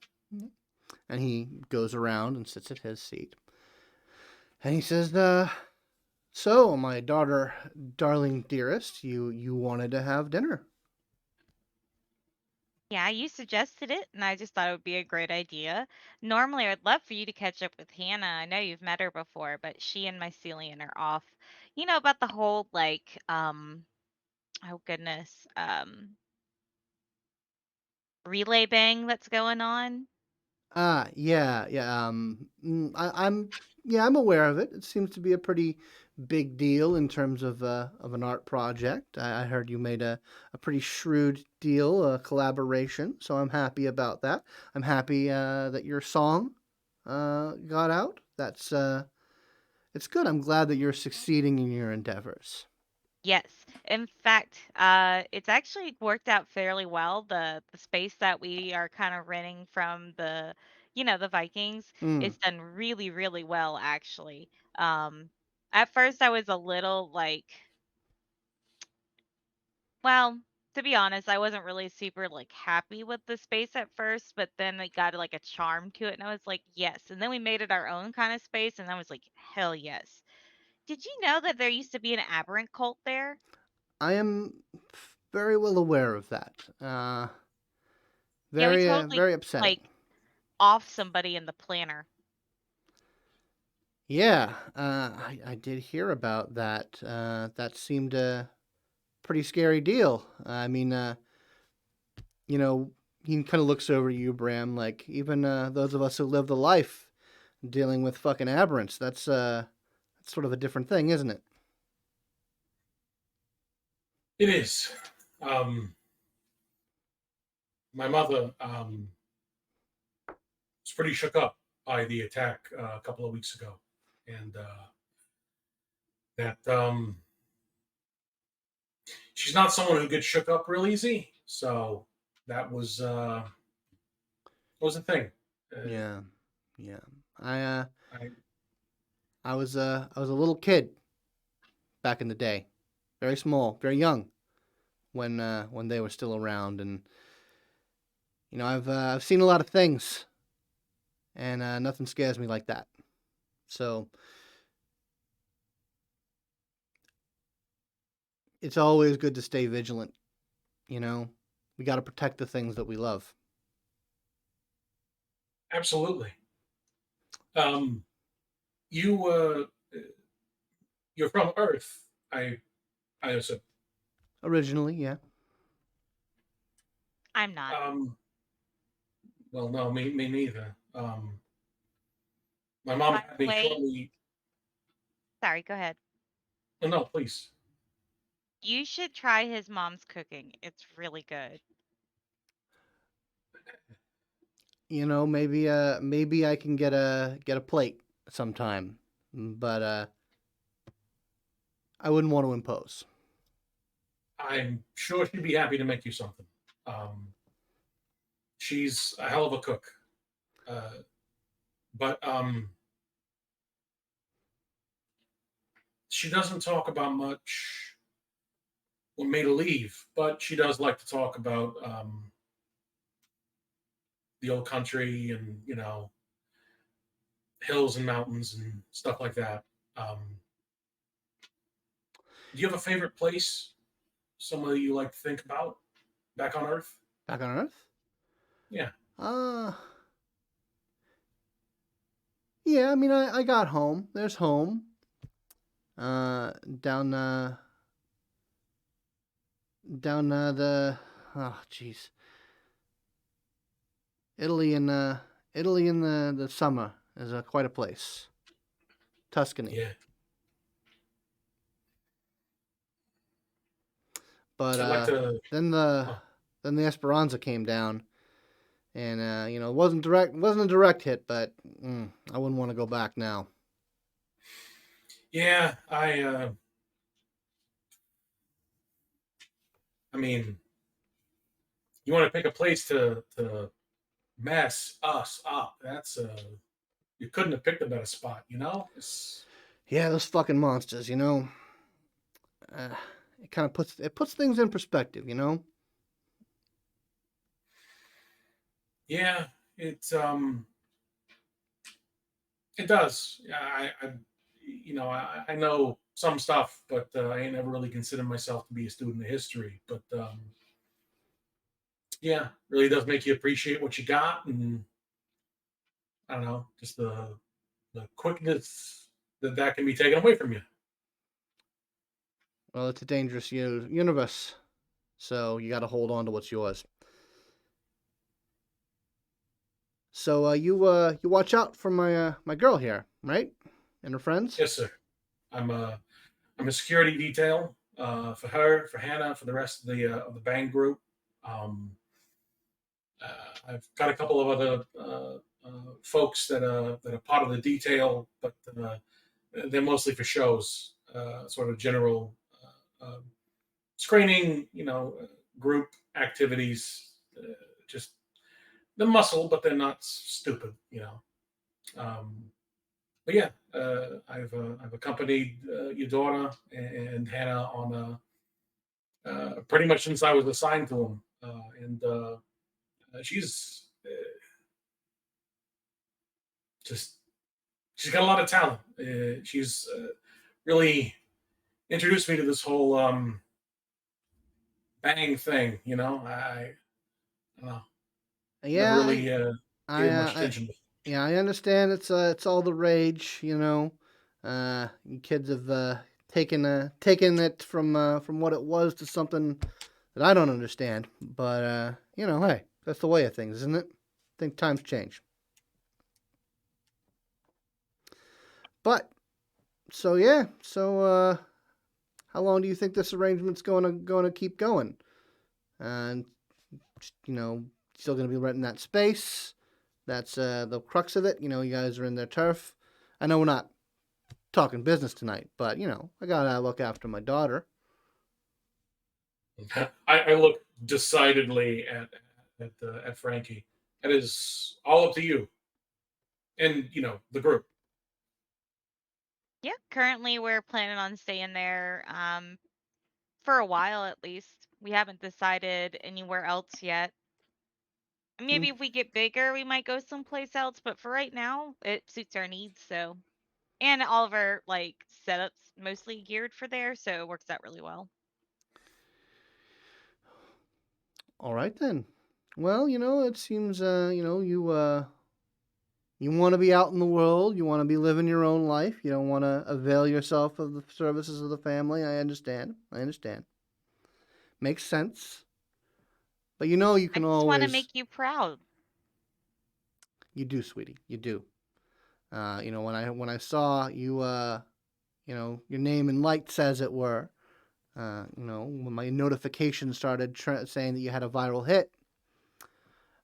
And he goes around and sits at his seat. And he says, "So, my daughter, darling dearest, you wanted to have dinner." Yeah, you suggested it, and I just thought it would be a great idea. Normally, I'd love for you to catch up with Hannah. I know you've met her before, but she and Mycelian are off. You know about the whole oh goodness, relay bang that's going on. Yeah, yeah. I'm aware of it. It seems to be a pretty big deal in terms of an art project. I heard you made a pretty shrewd deal, a collaboration. So I'm happy about that. I'm happy that your song got out. It's good. I'm glad that you're succeeding in your endeavors. Yes. In fact, it's actually worked out fairly well. The space that we are kind of renting from the Vikings, Mm. it's done really, really well actually. Um, at first I was a little like, well, to be honest, I wasn't really super like happy with the space at first, but then it got like a charm to it and I was like, yes. And then we made it our own kind of space and I was like, hell yes. Did you know that there used to be an aberrant cult there? I am very well aware of that. Yeah, we Very totally upsetting. like off somebody in the planner. Yeah, I did hear about that. That seemed a pretty scary deal. I mean, you know, he kind of looks over you, Bram, like even those of us who live the life dealing with fucking aberrants. That's sort of a different thing, isn't it? It is. Um, my mother was pretty shook up by the attack a couple of weeks ago, and that she's not someone who gets shook up real easy. So that was a thing. Uh, Yeah, yeah. I uh, I, I was a little kid back in the day, very small, very young when they were still around, and I've seen a lot of things, and nothing scares me like that. So it's always good to stay vigilant. You know, we got to protect the things that we love. absolutely. Um, you you're from Earth. I assume. Originally, yeah. I'm not. Um, well, no, me neither. My mom By had the me way, shortly. sorry, go ahead. Oh, no, please. You should try his mom's cooking. It's really good. Maybe I can get a plate sometime, but I wouldn't want to impose. I'm sure she'd be happy to make you something. Um, she's a hell of a cook, uh, but she doesn't talk about much when made to leave. But she does like to talk about the old country and hills and mountains and stuff like that. Do you have a favorite place somebody you like to think about back on Earth? Back on Earth? Yeah. Uh, yeah. I mean, I got home. There's home. Uh, down down the oh jeez, Italy in Italy in the summer is quite a place. Tuscany. Yeah. But I'd like to. then the Oh, then the Esperanza came down, and it wasn't a direct hit, but I wouldn't want to go back now. yeah. I mean, you want to pick a place to mess us up. That's you couldn't have picked a better spot. It's Yeah, those fucking monsters. Uh, it kind of puts things in perspective. yeah. It does. Yeah, I know some stuff, but I ain't never really considered myself to be a student of history. But yeah, really does make you appreciate what you got, and I don't know, just the quickness that can be taken away from you. Well, it's a dangerous universe, so you got to hold on to what's yours. So you watch out for my girl here, right? And her friends. Yes, sir. I'm a security detail for her, for Hannah, for the rest of the bang group. Um, I've got a couple of other folks that are part of the detail, but they're mostly for shows, sort of general screening, group activities. Just the muscle, but they're not stupid. Um, but yeah, I've accompanied your daughter and Hannah on pretty much since I was assigned to them, and just she's got a lot of talent. She's really introduced me to this whole bang thing. I don't know, never Yeah, really I, gave it much I attention. yeah, I understand. It's all the rage. You kids have taken it from what it was to something that I don't understand. But hey, that's the way of things, isn't it? I think times change. But so yeah, how long do you think this arrangement's going to keep going? And still going to be renting that space. That's the crux of it. You guys are in their turf. I know we're not talking business tonight, but I gotta look after my daughter. I look decidedly at Frankie. That is all up to you, and the group. Yeah, currently we're planning on staying there for a while at least. We haven't decided anywhere else yet. Hmm. Maybe if we get bigger, we might go someplace else, but for right now, it suits our needs, so and all of our like setups mostly geared for there, so it works out really well. All right then. Well, it seems you want to be out in the world. You want to be living your own life. You don't want to avail yourself of the services of the family. I understand. I understand. Makes sense. But you I can just want to always. make you proud. You do, sweetie. You do. When I saw you, your name in lights, as it were. When my notification started saying that you had a viral hit,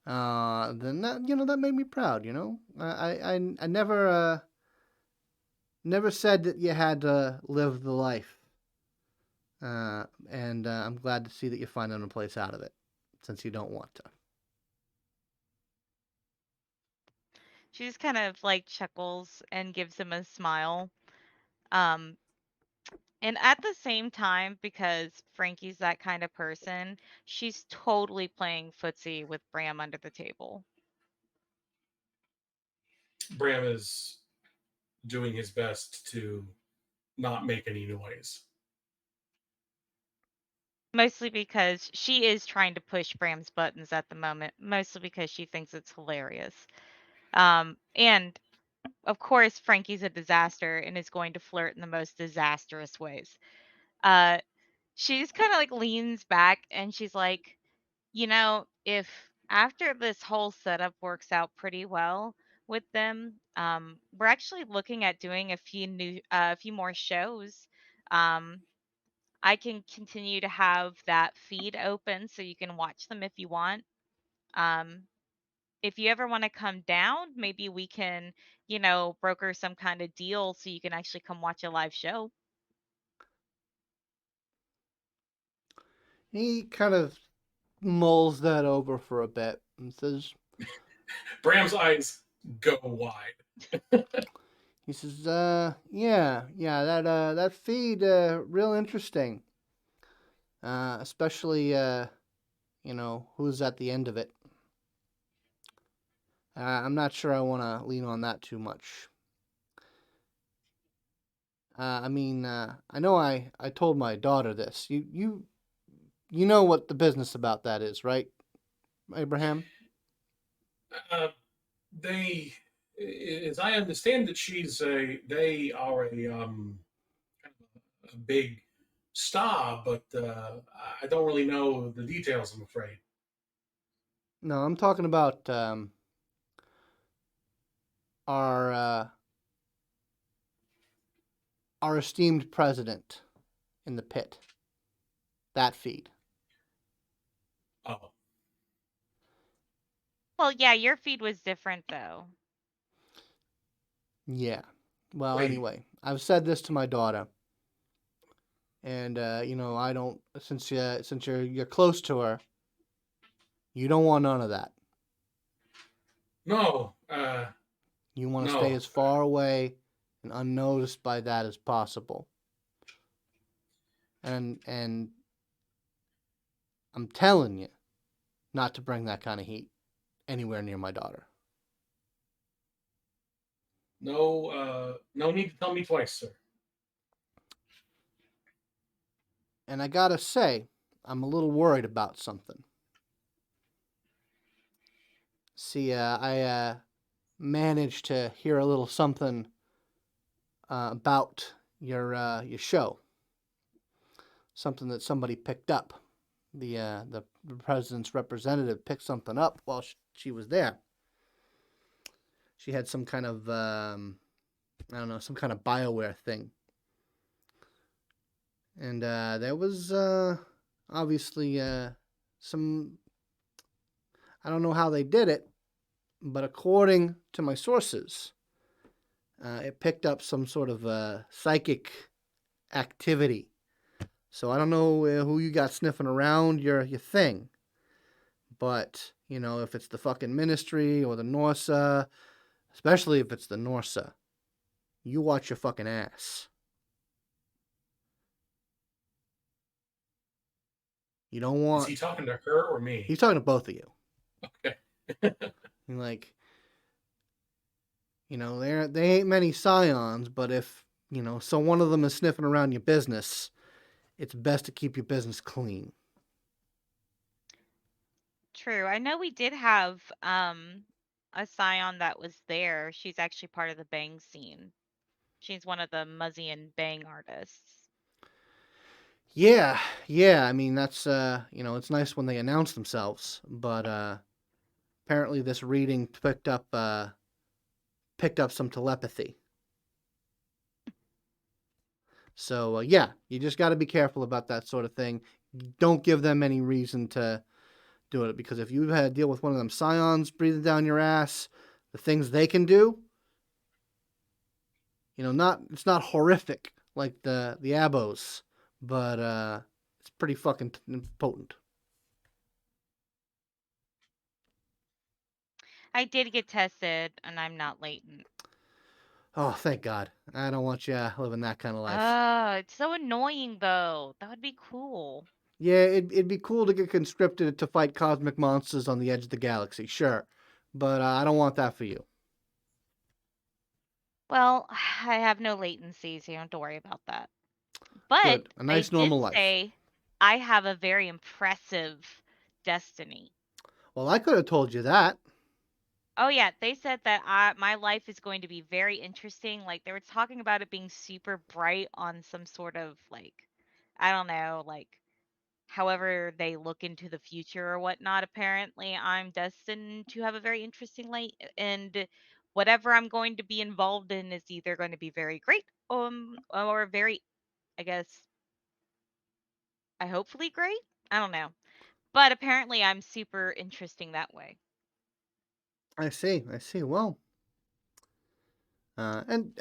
then that made me proud. I never said that you had to live the life, and I'm glad to see that you're finding a place out of it, since you don't want to. She just kind of like chuckles and gives him a smile. Um, and at the same time, because Frankie's that kind of person, she's totally playing footsie with Bram under the table. Bram is doing his best to not make any noise. Mostly because she is trying to push Bram's buttons at the moment, mostly because she thinks it's hilarious. And of course, Frankie's a disaster and is going to flirt in the most disastrous ways. Uh, she just kind of like leans back and she's like, if after this whole setup works out pretty well with them, we're actually looking at doing a few more shows. Um, I can continue to have that feed open so you can watch them if you want. Um, if you ever want to come down, maybe we can, broker some kind of deal so you can actually come watch a live show. He kind of mulls that over for a bit and says, Bram's eyes go wide. he says, yeah, that feed, real interesting. Especially, who's at the end of it. I'm not sure I want to lean on that too much. I know I told my daughter this. You know what the business about that is, right, Abraham? Uh, they, as I understand it, they are a big star, but I don't really know the details. I'm afraid. No, I'm talking about our our esteemed president in the pit. That feed. Oh, Well, yeah, your feed was different though. Yeah. Well, wait, anyway, I've said this to my daughter, and I don't since you're close to her, you don't want none of that. no, You want to stay no, as far away and unnoticed by that as possible. And I'm telling you not to bring that kind of heat anywhere near my daughter. no need to tell me twice, sir. And I gotta say, I'm a little worried about something. See, I managed to hear a little something about your show. Something that somebody picked up. The president's representative picked something up while she was there. She had some kind of I don't know, some kind of Bioware thing, and there was obviously some. I don't know how they did it, but according to my sources, it picked up some sort of psychic activity. So I don't know who you got sniffing around your thing, but if it's the fucking ministry or the Norsa, especially if it's the Norsa, you watch your fucking ass. You don't Is want. he talking to her or me? He's talking to both of you. Okay. Like, they ain't many scions, but if so one of them is sniffing around your business, it's best to keep your business clean. True. I know we did have a scion that was there. She's actually part of the bang scene. She's one of the Muzzy and Bang artists. Yeah, yeah. I mean, that's it's nice when they announce themselves, but apparently this reading picked up some telepathy. So yeah, you just got to be careful about that sort of thing. Don't give them any reason to do it, because if you had to deal with one of them scions breathing down your ass, the things they can do, not it's not horrific like the abos, but it's pretty fucking potent. I did get tested and I'm not latent. Oh, thank God. I don't want you living that kind of life. It's so annoying though. That would be cool. Yeah, it'd be cool to get conscripted to fight cosmic monsters on the edge of the galaxy, sure. But I don't want that for you. Well, I have no latency, so you don't have to worry about that. But Good. A I nice did normal life. say I have a very impressive destiny. Well, I could have told you that. Oh yeah, they said that my life is going to be very interesting. Like they were talking about it being super bright on some sort of like, I don't know, like however they look into the future or whatnot. Apparently, I'm destined to have a very interesting life, and whatever I'm going to be involved in is either going to be very great, or very, I guess, I hopefully great. I don't know, but apparently, I'm super interesting that way. I see. I see. Well, and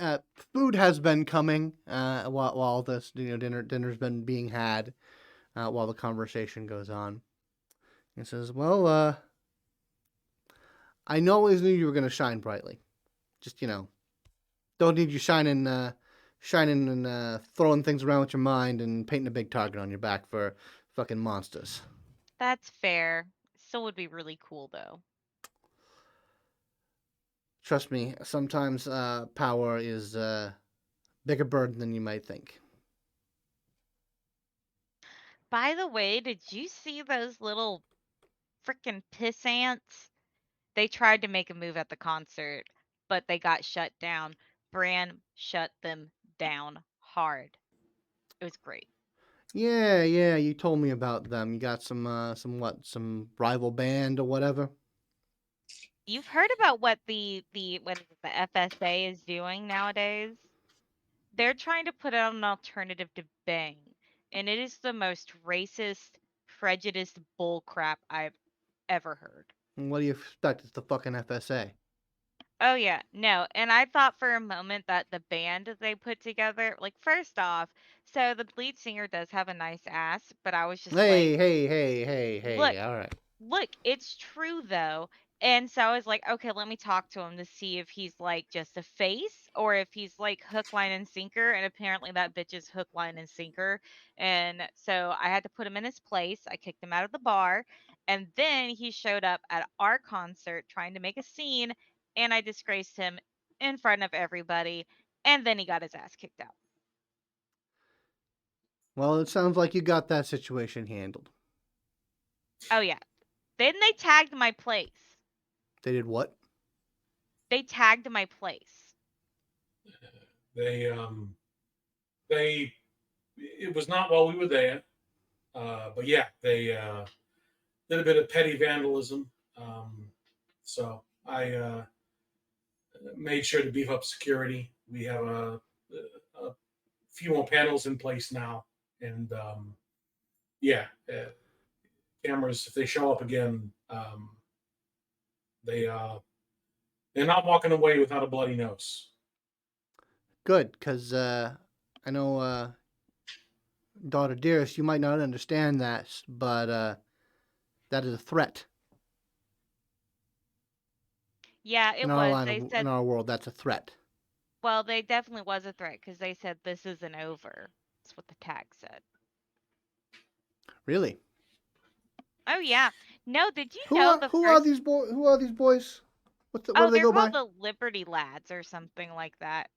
food has been coming while this dinner's been being had while the conversation goes on. He says, "Well, I always knew you were going to shine brightly. Just don't need you shining and throwing things around with your mind and painting a big target on your back for fucking monsters. That's fair. Still would be really cool though. Trust me, sometimes power is bigger burden than you might think." By the way, did you see those little freaking piss ants? They tried to make a move at the concert, but they got shut down. Bran shut them down hard. It was great. Yeah, yeah, you told me about them. You got some rival band or whatever. You've heard about what the what is it, the FSA is doing nowadays? They're trying to put out an alternative to Bang, and it is the most racist, prejudiced bullcrap I've ever heard. And what do you expect? It's the fucking FSA. Oh yeah, no. And I thought for a moment that the band that they put together, like first off, so the lead singer does have a nice ass, but I was just Hey, like, hey, hey, hey, look, hey. All right. look, it's true though. And so I was like, okay, let me talk to him to see if he's like just a face or if he's like hook, line, and sinker. And apparently that bitch is hook, line, and sinker. And so I had to put him in his place. I kicked him out of the bar. And then he showed up at our concert trying to make a scene. And I disgraced him in front of everybody. And then he got his ass kicked out. Well, it sounds like you got that situation handled. Oh, yeah. Then they tagged my place. They did what? They tagged my place. They they it was not while we were there, but yeah, they did a bit of petty vandalism. So I made sure to beef up security. We have a few more panels in place now, and yeah, cameras if they show up again, they they're not walking away without a bloody nose. Good, because I know, daughter dearest, you might not understand that, but that is a threat Yeah, in it our was. line They of in said, our world. That's a threat. well, they definitely was a threat because they said this isn't over. That's what the tag said. Really? Oh yeah. No, did you know the Who are first these boys? Who are these boys? What do Oh, they they're go called by? the Liberty Lads or something like that.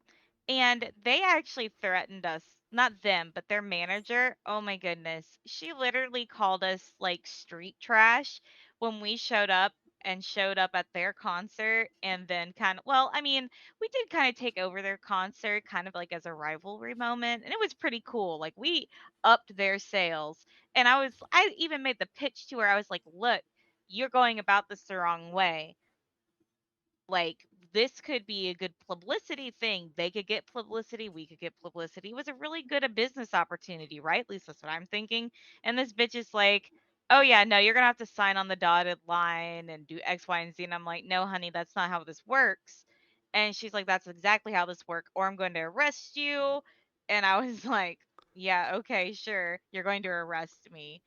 And they actually threatened us, not them, but their manager. Oh my goodness. She literally called us like street trash when we showed up at their concert and then kind of, well, I mean, we did kind of take over their concert kind of like as a rivalry moment and it was pretty cool. Like we upped their sales and I even made the pitch to her. I was like, "Look, you're going about this the wrong way. Like this could be a good publicity thing. They could get publicity, we could get publicity. It was a really good a business opportunity, right? At least that's what I'm thinking. And this bitch is like, "Oh yeah, no, you're gonna have to sign on the dotted line and do X, Y, and Z." And I'm like, "No, honey, that's not how this works." And she's like, "That's exactly how this works, or I'm going to arrest you." And I was like, "Yeah, okay, sure. You're going to arrest me."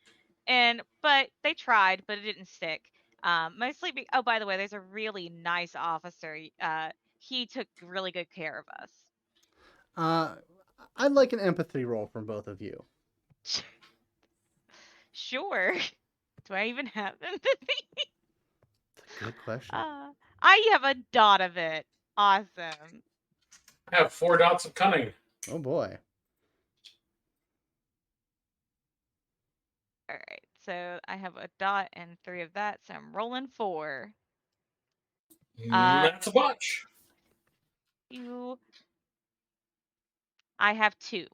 And but they tried, but it didn't stick. Mostly oh, by the way, there's a really nice officer. He took really good care of us. Uh, I'd like an empathy roll from both of you. Sure. Do I even have empathy? Good question. Uh, I have a dot of it. Awesome. I have 4 dots of cunning. Oh boy. All right. So I have a dot and 3 of that, so I'm rolling 4. Uh, That's a bunch. you. I have 2.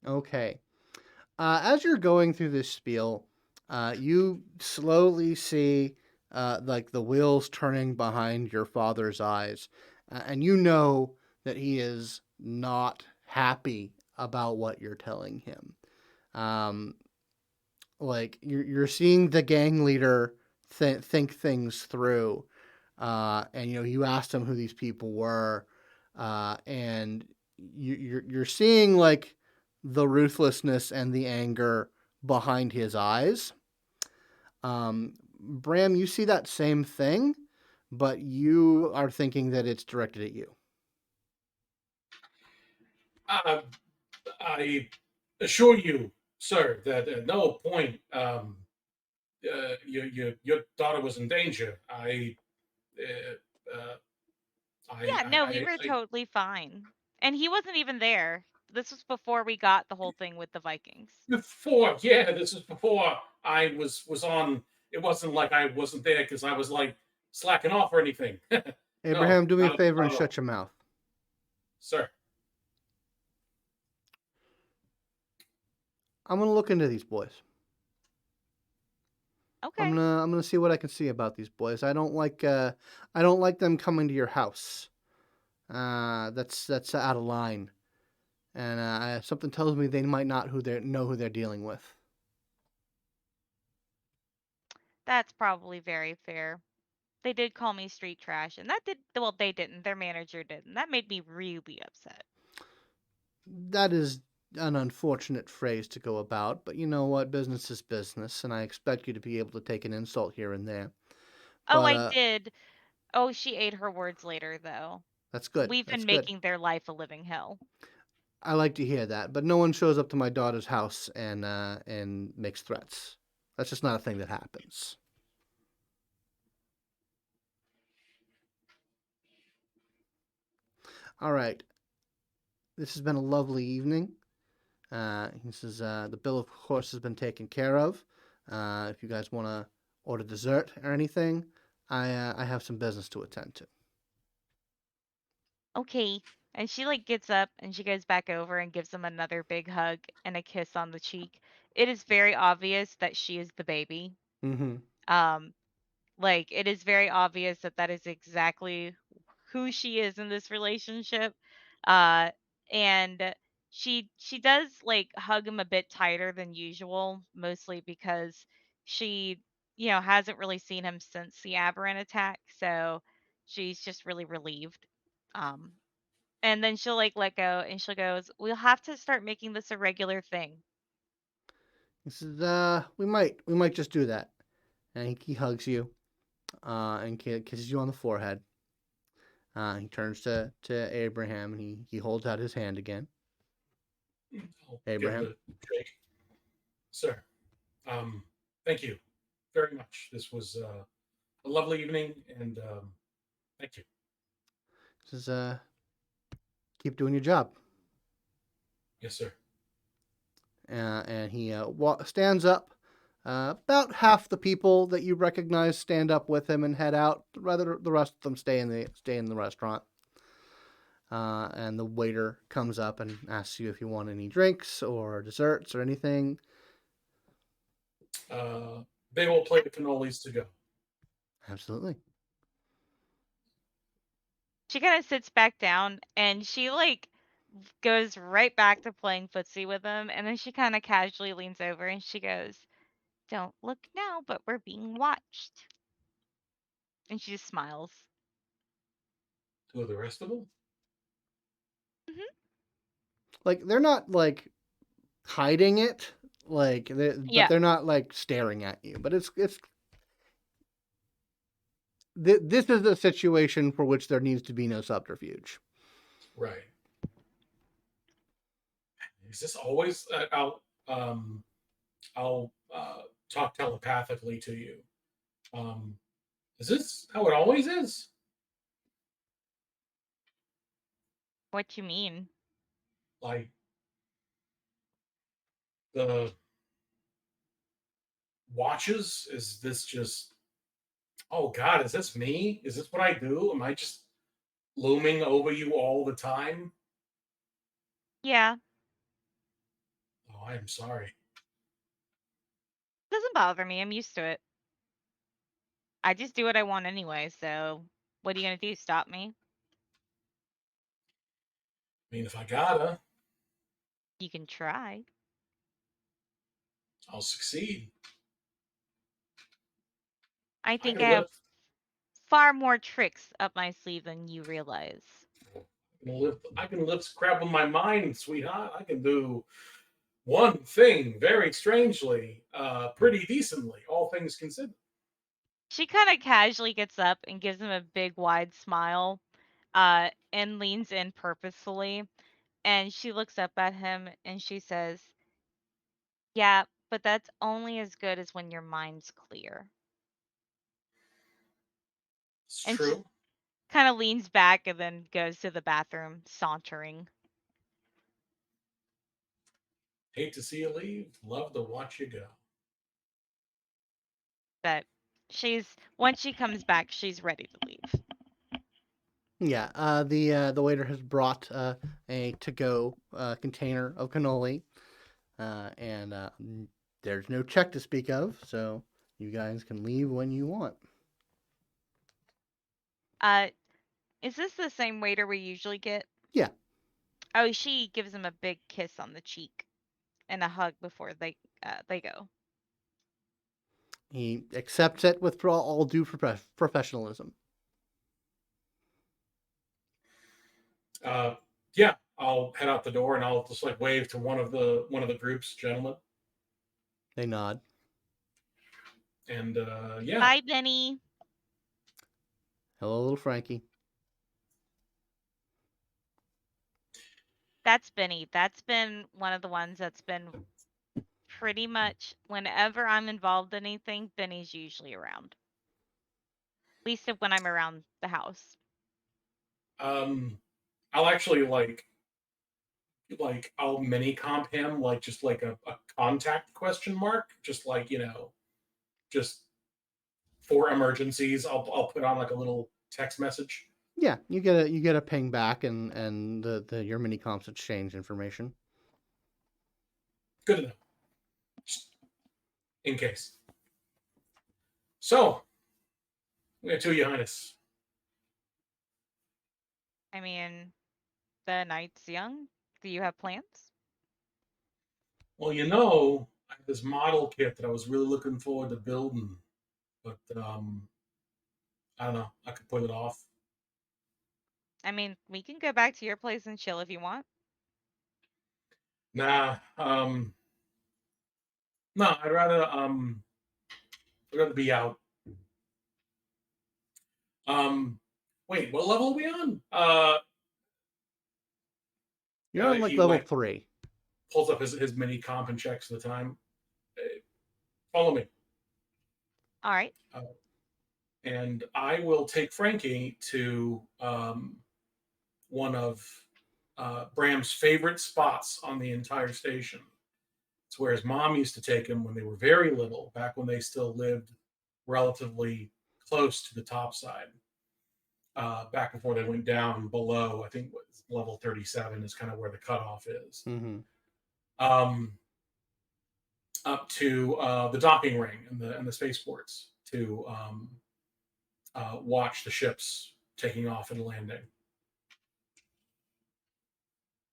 Okay. As you're going through this spiel, you slowly see like the wheels turning behind your father's eyes, and you know that he is not happy about what you're telling him. Um, like you're seeing the gang leader think things through, and you asked him who these people were, and you're seeing like the ruthlessness and the anger behind his eyes. Bram, you see that same thing, but you are thinking that it's directed at you. Uh, I assure you, sir, that at no point your daughter was in danger. Uh, uh, Yeah, no, we were I totally fine. And he wasn't even there. This was before we got the whole thing with the Vikings. before, yeah, this is before I was on. It wasn't like I wasn't there because I was like slacking off or anything. No, Abraham, do me a not, favor not and at all, shut your mouth. sir. I'm gonna look into these boys. Okay. I'm gonna see what I can see about these boys. I don't like them coming to your house. That's out of line, and something tells me they might not know who they're dealing with. That's probably very fair. They did call me street trash, and that did, well, they didn't. Their manager did, and that made me really upset. That is an unfortunate phrase to go about, but you know what? Business is business, and I expect you to be able to take an insult here and there. Oh, But I did. Oh, she ate her words later, though. that's good. We've That's been good. making their life a living hell. I like to hear that. But no one shows up to my daughter's house and makes threats. That's just not a thing that happens. All right. This has been a lovely evening. He says the bill, of course, has been taken care of. If you guys want to order dessert or anything, I have some business to attend to. Okay. And she like gets up and she goes back over and gives him another big hug and a kiss on the cheek. It is very obvious that she is the baby. Mm-hmm. Um, like it is very obvious that that is exactly who she is in this relationship. Uh, and she does like hug him a bit tighter than usual, mostly because she, hasn't really seen him since the aberrant attack, so she's just really relieved. Um, and then she'll like let go and she'll goes, "We'll have to start making this a regular thing." He says, we might just do that. And he hugs you, and kisses you on the forehead. He turns to Abraham and he holds out his hand again. I'll give it Abraham. a shake, sir. Thank you very much. This was a lovely evening, and thank you. Says, keep doing your job. Yes, sir. And he stands up. About half the people that you recognize stand up with him and head out. Rather, the rest of them stay in the restaurant. And the waiter comes up and asks you if you want any drinks or desserts or anything. Uh, they will play the cannolis to go. Absolutely. She kind of sits back down and she like goes right back to playing footsie with him, and then she kind of casually leans over and she goes, "Don't look now, but we're being watched." And she just smiles. Who are the rest of them? Hmm. Like they're not like hiding it, but Yeah. they're not like staring at you. But it's this is a situation for which there needs to be no subterfuge. Right. Is this always? I'll talk telepathically to you. Um, is this how it always is? What you mean? Like the watches? Is this just, oh God, is this me? Is this what I do? Am I just looming over you all the time? Yeah, Oh, I am sorry. doesn't bother me. I'm used to it. I just do what I want anyway, so what are you gonna do? Stop me? I mean, if I gotta, You can try. I'll succeed. I I think I can have lift. far more tricks up my sleeve than you realize. I can lift crap with my mind, sweetheart. I can do one thing very strangely, pretty decently, all things considered. She kind of casually gets up and gives him a big wide smile, and leans in purposefully. And she looks up at him and she says, "Yeah, but that's only as good as when your mind's clear." It's And she true. kind of leans back and then goes to the bathroom, sauntering. Hate to see you leave. Love to watch you go. But once she comes back, she's ready to leave. Yeah, the waiter has brought a to-go container of cannoli, and there's no check to speak of, so you guys can leave when you want. Uh, is this the same waiter we usually get? Yeah, Oh, she gives him a big kiss on the cheek and a hug before they go. he accepts it with all due professionalism. Uh, yeah, I'll head out the door and I'll just like wave to one of the group's gentlemen, They nod. and yeah, Bye, Benny. Hello, little Frankie. That's Benny. That's been one of the ones that's been pretty much whenever I'm involved in anything, Benny's usually around. At least when I'm around the house. um, I'll actually like I'll mini comp him like just like a contact question mark, just like just for emergencies. I'll put on like a little text message. Yeah, you get a ping back, and the your mini comps exchange information. Good enough, just in case. So, to your highness. I mean, the night's young. Do you have plans? Well, I have this model kit that I was really looking forward to building, but I don't know. I could put it off. I mean, we can go back to your place and chill if you want. Nah, no, I'd rather be out. Um, Wait, what level are we on? You're on like He level like 3. pulls up his mini comp and checks the time. Follow me, All right. uh, and I will take Frankie to one of Bram's favorite spots on the entire station. It's where his mom used to take him when they were very little, back when they still lived relatively close to the top side. Back before they went down below, I think level 37 is kind of where the cutoff is. Mm-hmm. Um, Up to the docking ring and the spaceports to watch the ships taking off and landing.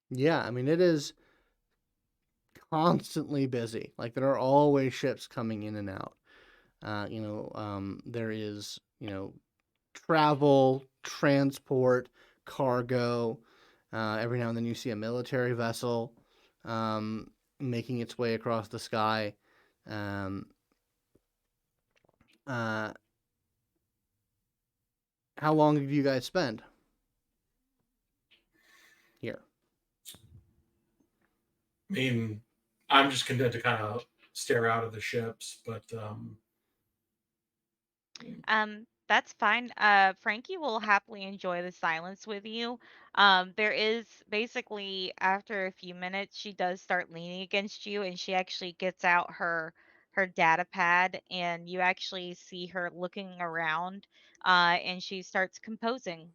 Yeah, I mean it is constantly busy. Like there are always ships coming in and out. There is travel, transport, cargo. Every now and then you see a military vessel making its way across the sky. Um, uh, how long did you guys spend here? I mean, I'm just content to kind of stare out of the ships, but That's fine. Frankie will happily enjoy the silence with you. There is basically after a few minutes, she does start leaning against you, and she actually gets out her data pad, and you actually see her looking around, and she starts composing.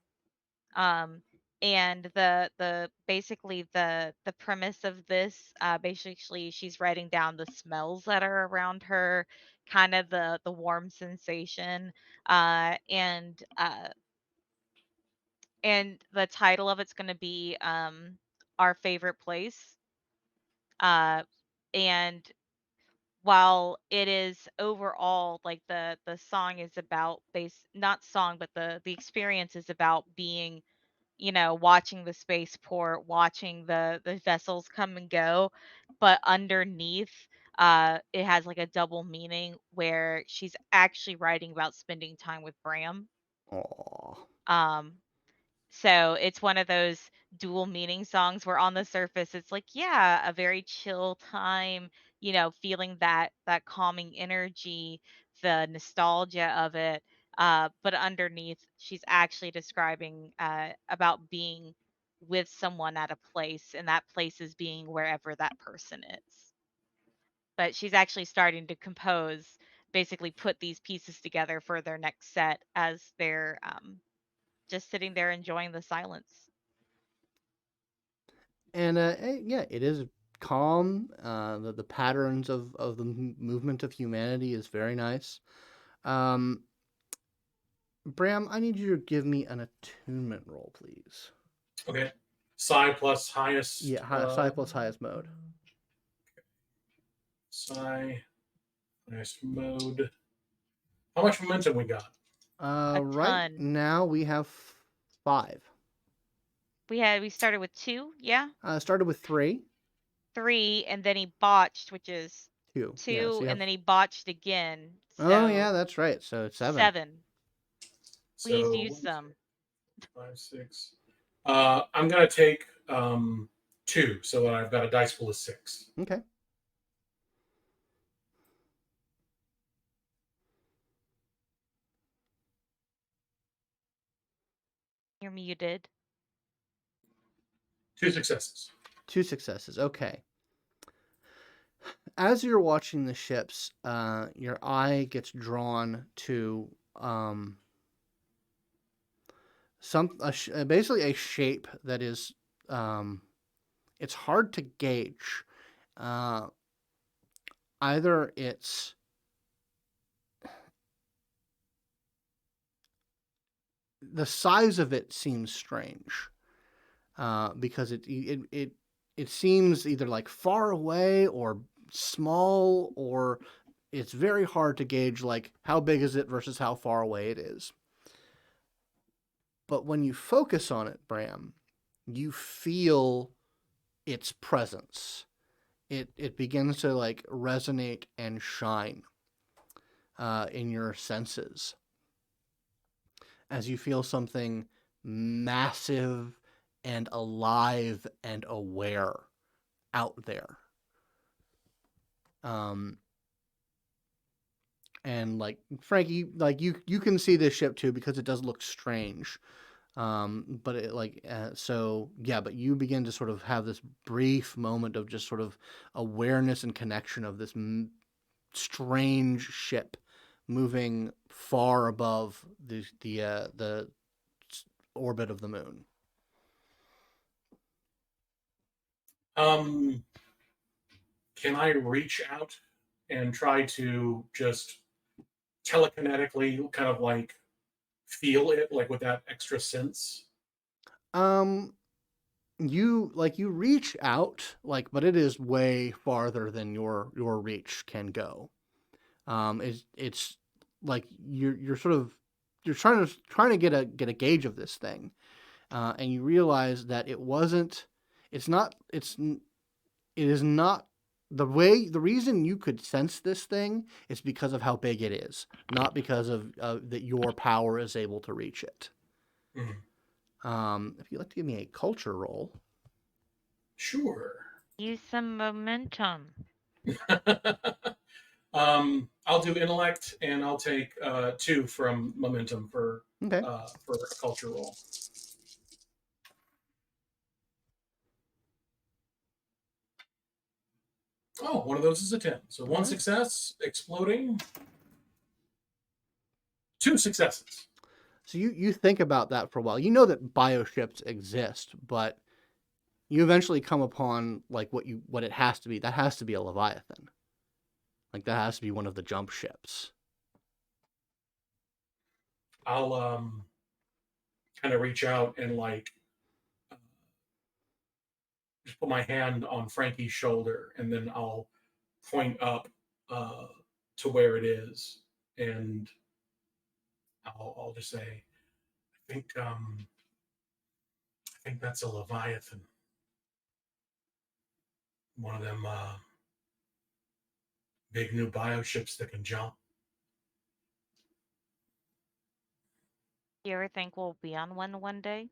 Um, and the basically the premise of this, basically she's writing down the smells that are around her, kind of the warm sensation, and the title of it's going to be Our Favorite Place. Uh, and while it is overall like the song is about base not song but the experience is about being, watching the spaceport, watching the vessels come and go, but underneath, it has like a double meaning where she's actually writing about spending time with Bram. Aw. Um, so it's one of those dual meaning songs where on the surface it's like, yeah, a very chill time, feeling that calming energy, the nostalgia of it. But underneath, she's actually describing about being with someone at a place, and that place is being wherever that person is. But she's actually starting to compose, basically put these pieces together for their next set as they're just sitting there enjoying the silence. And yeah, it is calm. The patterns of the movement of humanity is very nice. Um, Bram, I need you to give me an attunement roll, please. Okay. Psi plus highest. Yeah, psi plus highest mode. Psi highest mode. How much momentum we got? A Right ton. now we have 5. We started with 2, yeah? Started with 3. 3, and then he botched, which is 2. Yeah, so 2, you and have. then he botched again. Oh yeah, So that's right. So it's 7. 7. Please So use 1, 2, some. 5, 6. I'm gonna take 2, so that I've got a dice pool of 6. Okay. You're muted. 2 successes. 2 successes. Okay. As you're watching the ships, your eye gets drawn to basically a shape that is it's hard to gauge. Either it's the size of it seems strange because it seems either like far away or small, or it's very hard to gauge like how big is it versus how far away it is. But when you focus on it, Bram, you feel its presence. It begins to like resonate and shine in your senses as you feel something massive and alive and aware out there. And like Frankie, like you can see this ship too because it does look strange. But it like so yeah, but you begin to sort of have this brief moment of just sort of awareness and connection of this strange ship moving far above the orbit of the moon. Can I reach out and try to just telekinetically kind of like feel it, like with that extra sense? Um, you reach out, like, but it is way farther than your reach can go. It's like you're sort of you're trying to get a gauge of this thing, and you realize that it is not the reason you could sense this thing is because of how big it is, not because of that your power is able to reach it. If you'd like to give me a culture roll. Sure. Use some momentum. I'll do intellect, and I'll take 2 from momentum for Okay. a culture roll. Oh, one of those is a 10. So one success, exploding. 2 successes. So you think about that for a while. You know that bioships exist, but you eventually come upon like what it has to be. That has to be a Leviathan. Like that has to be one of the jump ships. I'll kind of reach out and like just put my hand on Frankie's shoulder, and then I'll point up uh, to where it is, and I'll just say, I think that's a Leviathan, one of them big new bioships that can jump. You ever think we'll be on one day?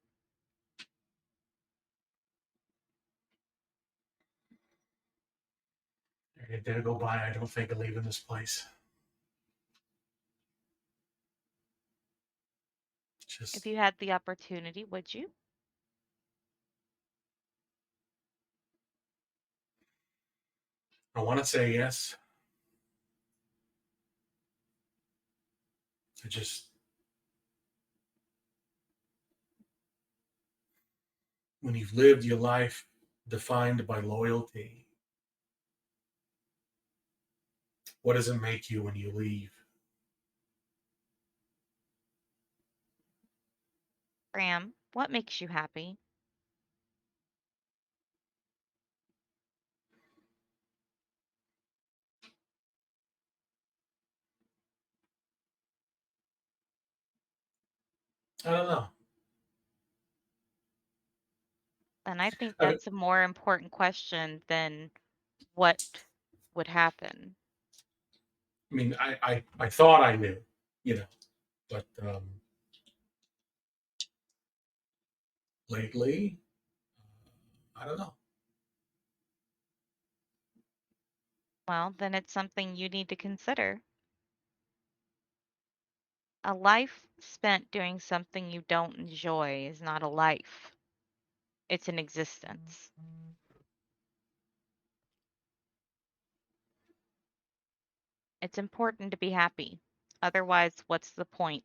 A day to go by, I don't think of leaving this place. Just, If you had the opportunity, would you? I want to say yes. I just, when you've lived your life defined by loyalty, what does it make you when you leave? Graham, what makes you happy? I don't know. And I think I that's a more important question than what would happen. mean, I thought I knew, but lately, I don't know. Well, then it's something you need to consider. A life spent doing something you don't enjoy is not a life, it's an existence. It's important to be happy. Otherwise, what's the point?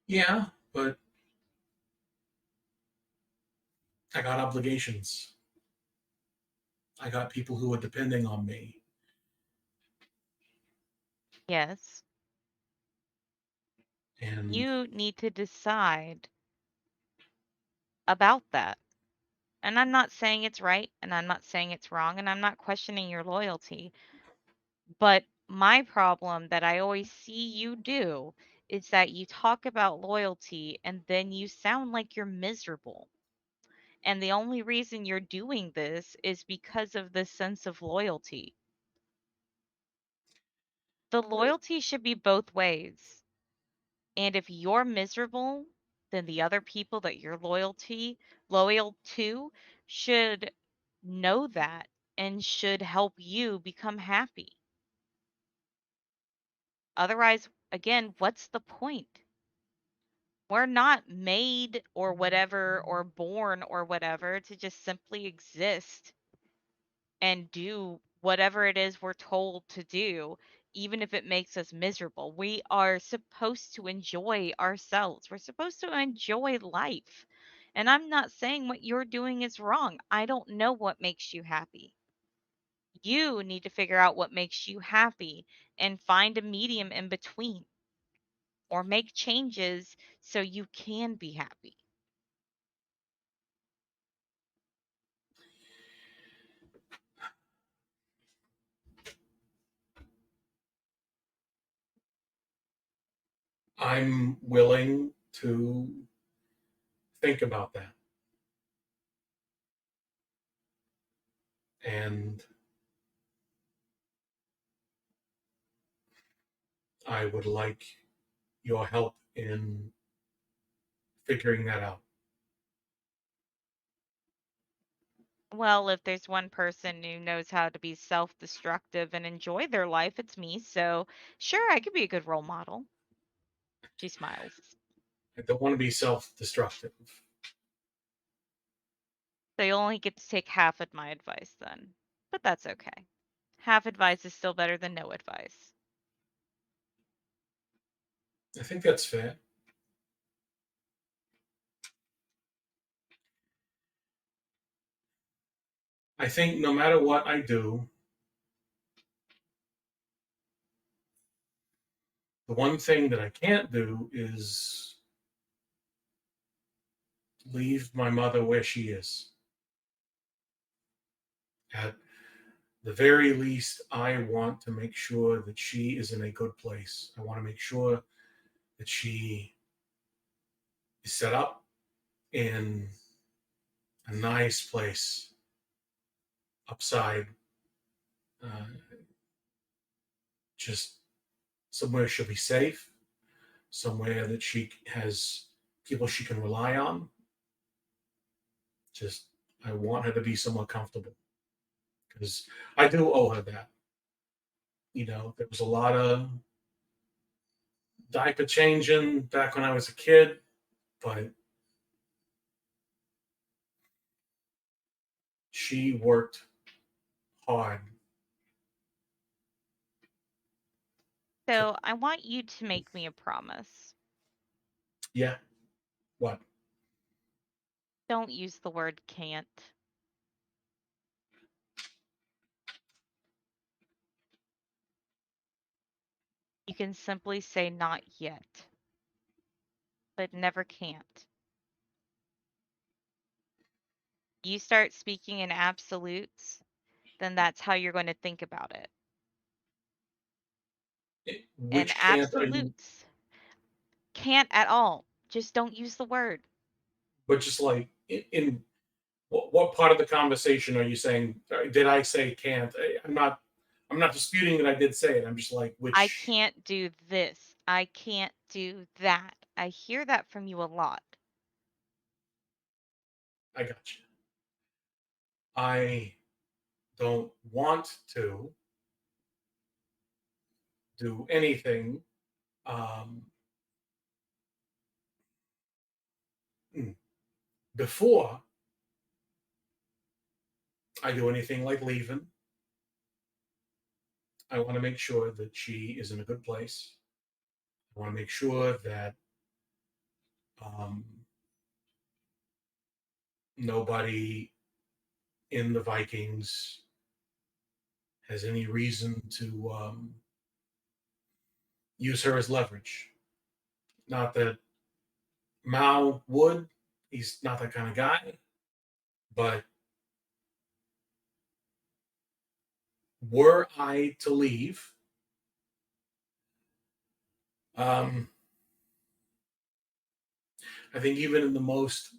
Yeah, but I got obligations. I got people who are depending on me. Yes, And you need to decide about that. And I'm not saying it's right and I'm not saying it's wrong and I'm not questioning your loyalty. But my problem that I always see you do is that you talk about loyalty and then you sound like you're miserable. And the only reason you're doing this is because of this sense of loyalty. The loyalty should be both ways. And if you're miserable, then the other people that you're loyal to should know that and should help you become happy. Otherwise, again, what's the point? We're not made or whatever or born or whatever to just simply exist and do whatever it is we're told to do, even if it makes us miserable. We are supposed to enjoy ourselves. We're supposed to enjoy life. And I'm not saying what you're doing is wrong. I don't know what makes you happy. You need to figure out what makes you happy and find a medium in between or make changes so you can be happy. I'm willing to think about that. And I would like your help in figuring that out. Well, if there's one person who knows how to be self destructive and enjoy their life, it's me. So, sure, I could be a good role model. She smiles. I don't want to be self destructive. So you only get to take half of my advice then. But that's okay. Half advice is still better than no advice. I think that's fair. I think no matter what I do, the one thing that I can't do is leave my mother where she is. At the very least, I want to make sure that she is in a good place. I want to make sure that she is set up in a nice place upside, uh, just somewhere she'll be safe, somewhere that she has people she can rely on. Just, I want her to be somewhat comfortable because I do owe her that. There was a lot of diaper changing back when I was a kid, but she worked hard. To, So I want you to make me a promise. yeah, what? Don't use the word can't. You can simply say not yet, but never can't. You start speaking in absolutes, then that's how you're going to think about it. And Which can't are you? absolutes can't at all. Just don't use the word. But just like in what part of the conversation are you saying? Did I say can't? I'm not. I'm not disputing that I did say it. I'm just like I which. can't do this. I can't do that. I hear that from you a lot. I got you. I don't want to do anything um, before I do anything like leaving. I want to make sure that she is in a good place. I want to make sure that um, nobody in the Vikings has any reason to use her as leverage. Not that Mao would, he's not that kind of guy, but were I to leave, um, I think even in the most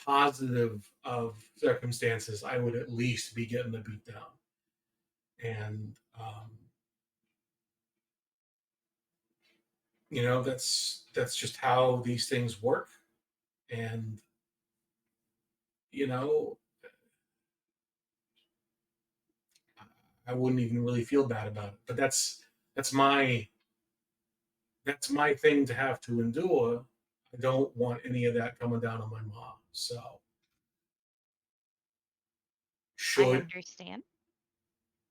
positive of circumstances, I would at least be getting the beat down. And that's just how these things work. And you know, I wouldn't even really feel bad about it. But that's my that's my thing to have to endure. I don't want any of that coming down on my mom. So I should understand.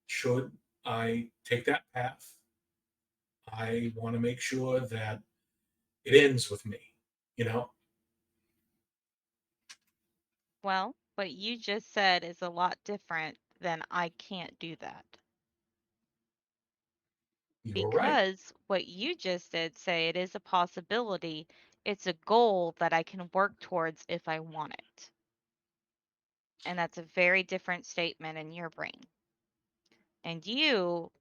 should I take that path, I want to make sure that it ends with me. You know, Well, what you just said is a lot different than I can't do that. you're right. Because what you just did say it is a possibility, it's a goal that I can work towards if I want it. And that's a very different statement in your brain. And you,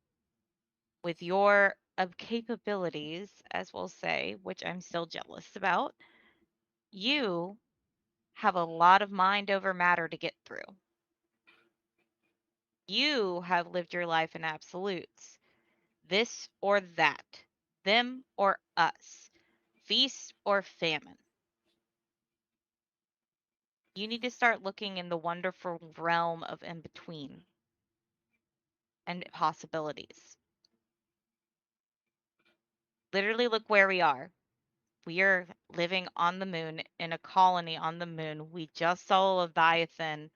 with your capabilities, as we'll say, which I'm still jealous about, you have a lot of mind over matter to get through. You have lived your life in absolutes. This or that, them or us, feast or famine. You need to start looking in the wonderful realm of in between and possibilities. Literally, look where we are. We are living on the moon in a colony on the moon. We just saw Leviathan.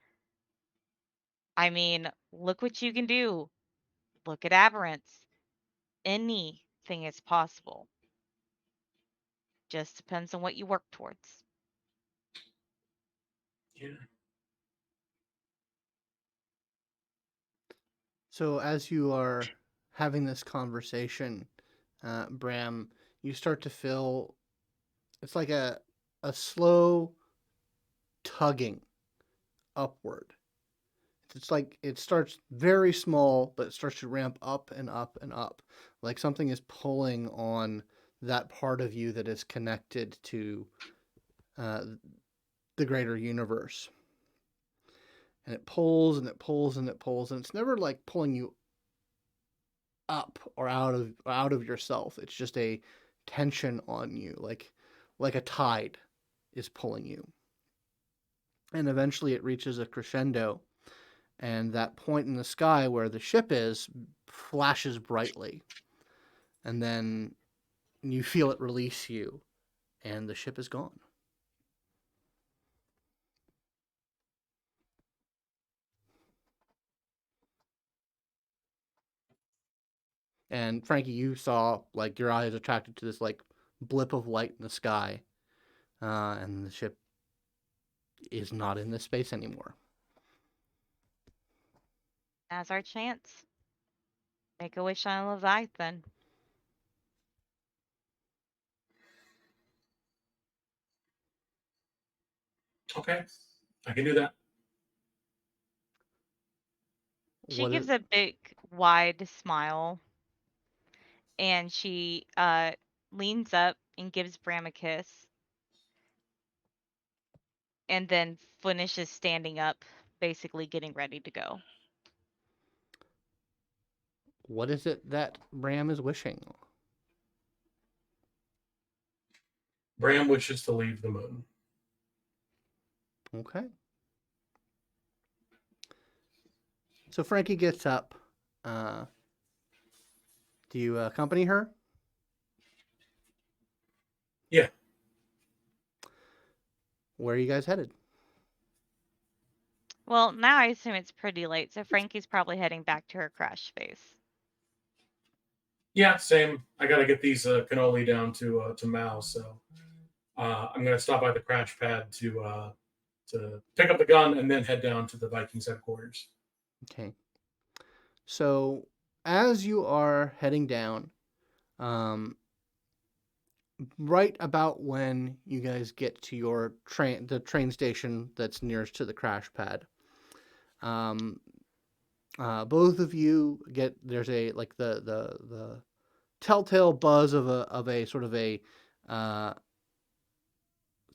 I mean, look what you can do. Look at Aberrants. Anything is possible. Just depends on what you work towards. Yeah. So as you are having this conversation, Bram, you start to feel it's like a slow tugging upward. It's like it starts very small, but it starts to ramp up and up and up, like something is pulling on that part of you that is connected to uh, the greater universe. And it pulls and it pulls and it pulls, and it's never like pulling you up or out of yourself. It's just a tension on you, like a tide is pulling you. And eventually it reaches a crescendo, and that point in the sky where the ship is flashes brightly, and then you feel it release you, and the ship is gone. And Frankie, you saw like your eyes attracted to this like blip of light in the sky, and the ship is not in this space anymore. Now's our chance. Make a wish on Leviathan. Okay, I can do that. She What is gives a big, wide smile, and she leans up and gives Bram a kiss, and then finishes standing up, basically getting ready to go. what is it that Bram is wishing? Bram wishes to leave the moon. Okay. So Frankie gets up. Uh, do you accompany her? Yeah. Where are you guys headed? Well, now I assume it's pretty late, so Frankie's probably heading back to her crash space. Yeah, same. I got to get these cannoli down to Mao, so I'm going to stop by the crash pad to pick up the gun and then head down to the Vikings headquarters. Okay. So as you are heading down, um, right about when you guys get to your train, the train station that's nearest to the crash pad, um, both of you get there's a like the telltale buzz of a sort of a uh,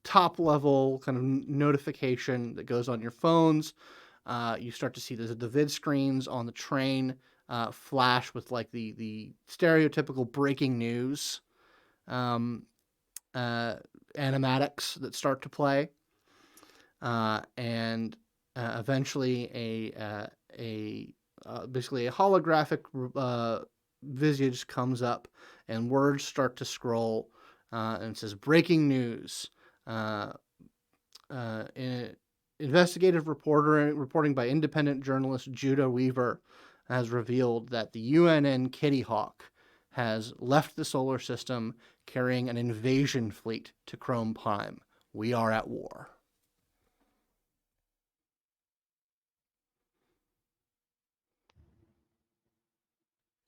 top level kind of notification that goes on your phones. You start to see the vid screens on the train flash with like the stereotypical breaking news um, uh, animatics that start to play, and eventually a basically a holographic visage comes up, and words start to scroll, and it says breaking news. Uh, Investigative reporting by independent journalist Judah Weaver has revealed that the UNN Kitty Hawk has left the solar system carrying an invasion fleet to Chrome Prime. We are at war.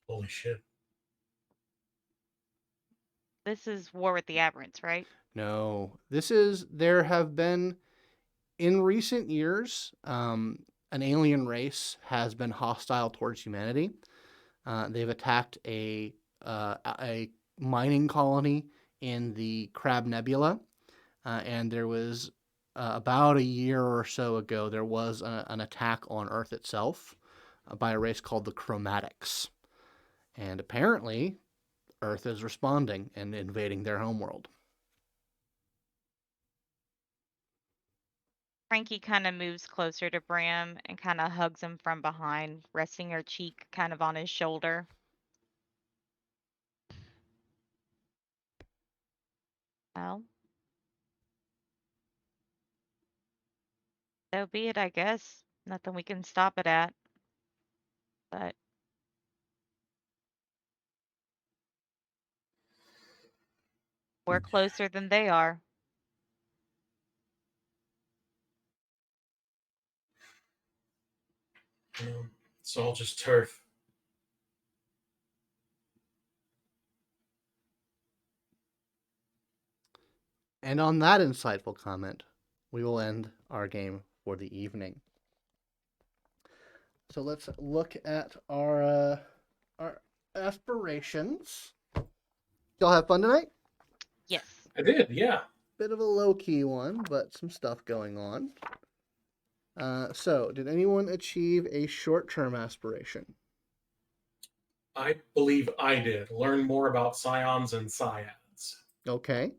Holy shit. This is War with the Aberrants, right? No, there have been, in recent years, an alien race has been hostile towards humanity. They've attacked a mining colony in the Crab Nebula, and there was about a year or so ago there was an attack on Earth itself by a race called the Chromatics, and apparently Earth is responding and invading their homeworld. Frankie kind of moves closer to Bram and kind of hugs him from behind, resting her cheek kind of on his shoulder. Well, so be it, I guess. Nothing we can stop it at. But we're closer than they are. It's all just turf. And on that insightful comment, we will end our game for the evening. So let's look at our aspirations. Y'all have fun tonight? Yes. I did, yeah. Bit of a low-key one, but some stuff going on. So, did anyone achieve a short-term aspiration? I believe I did. Learn more about scions and sciads. Okay.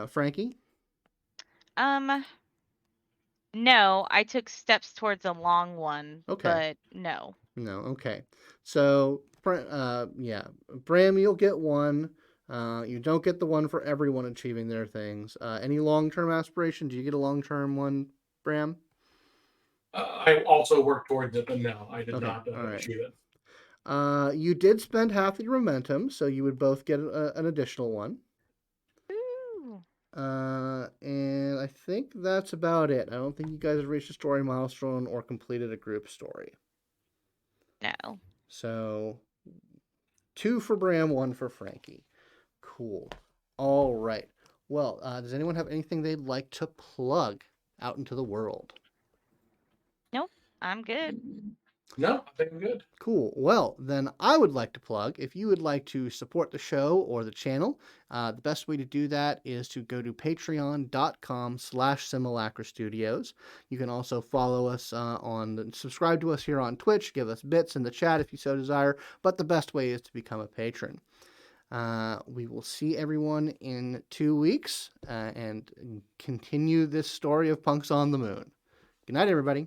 Frankie? No, I took steps towards a long one, Okay. but no. No, okay. So, yeah. Bram, you'll get one. You don't get the one for everyone achieving their things. Any long-term aspiration? Do you get a long-term one, Bram? I also worked towards it, but no, I did Okay, not all right. achieve it. You did spend half your momentum, so you would both get an additional one. Ooh. And I think that's about it. I don't think you guys have reached a story milestone or completed a group story. No. So, 2 for Bram, 1 for Frankie. Cool. All right. Well, does anyone have anything they'd like to plug out into the world? Nope. I'm good. No, I think I'm good. Cool. Well, then I would like to plug, if you would like to support the show or the channel, the best way to do that is to go to patreon.com/Simulacra Studios. You can also follow us subscribe to us here on Twitch, give us bits in the chat if you so desire, but the best way is to become a patron. We will see everyone in 2 weeks and continue this story of Punks on the Moon. Good night, everybody.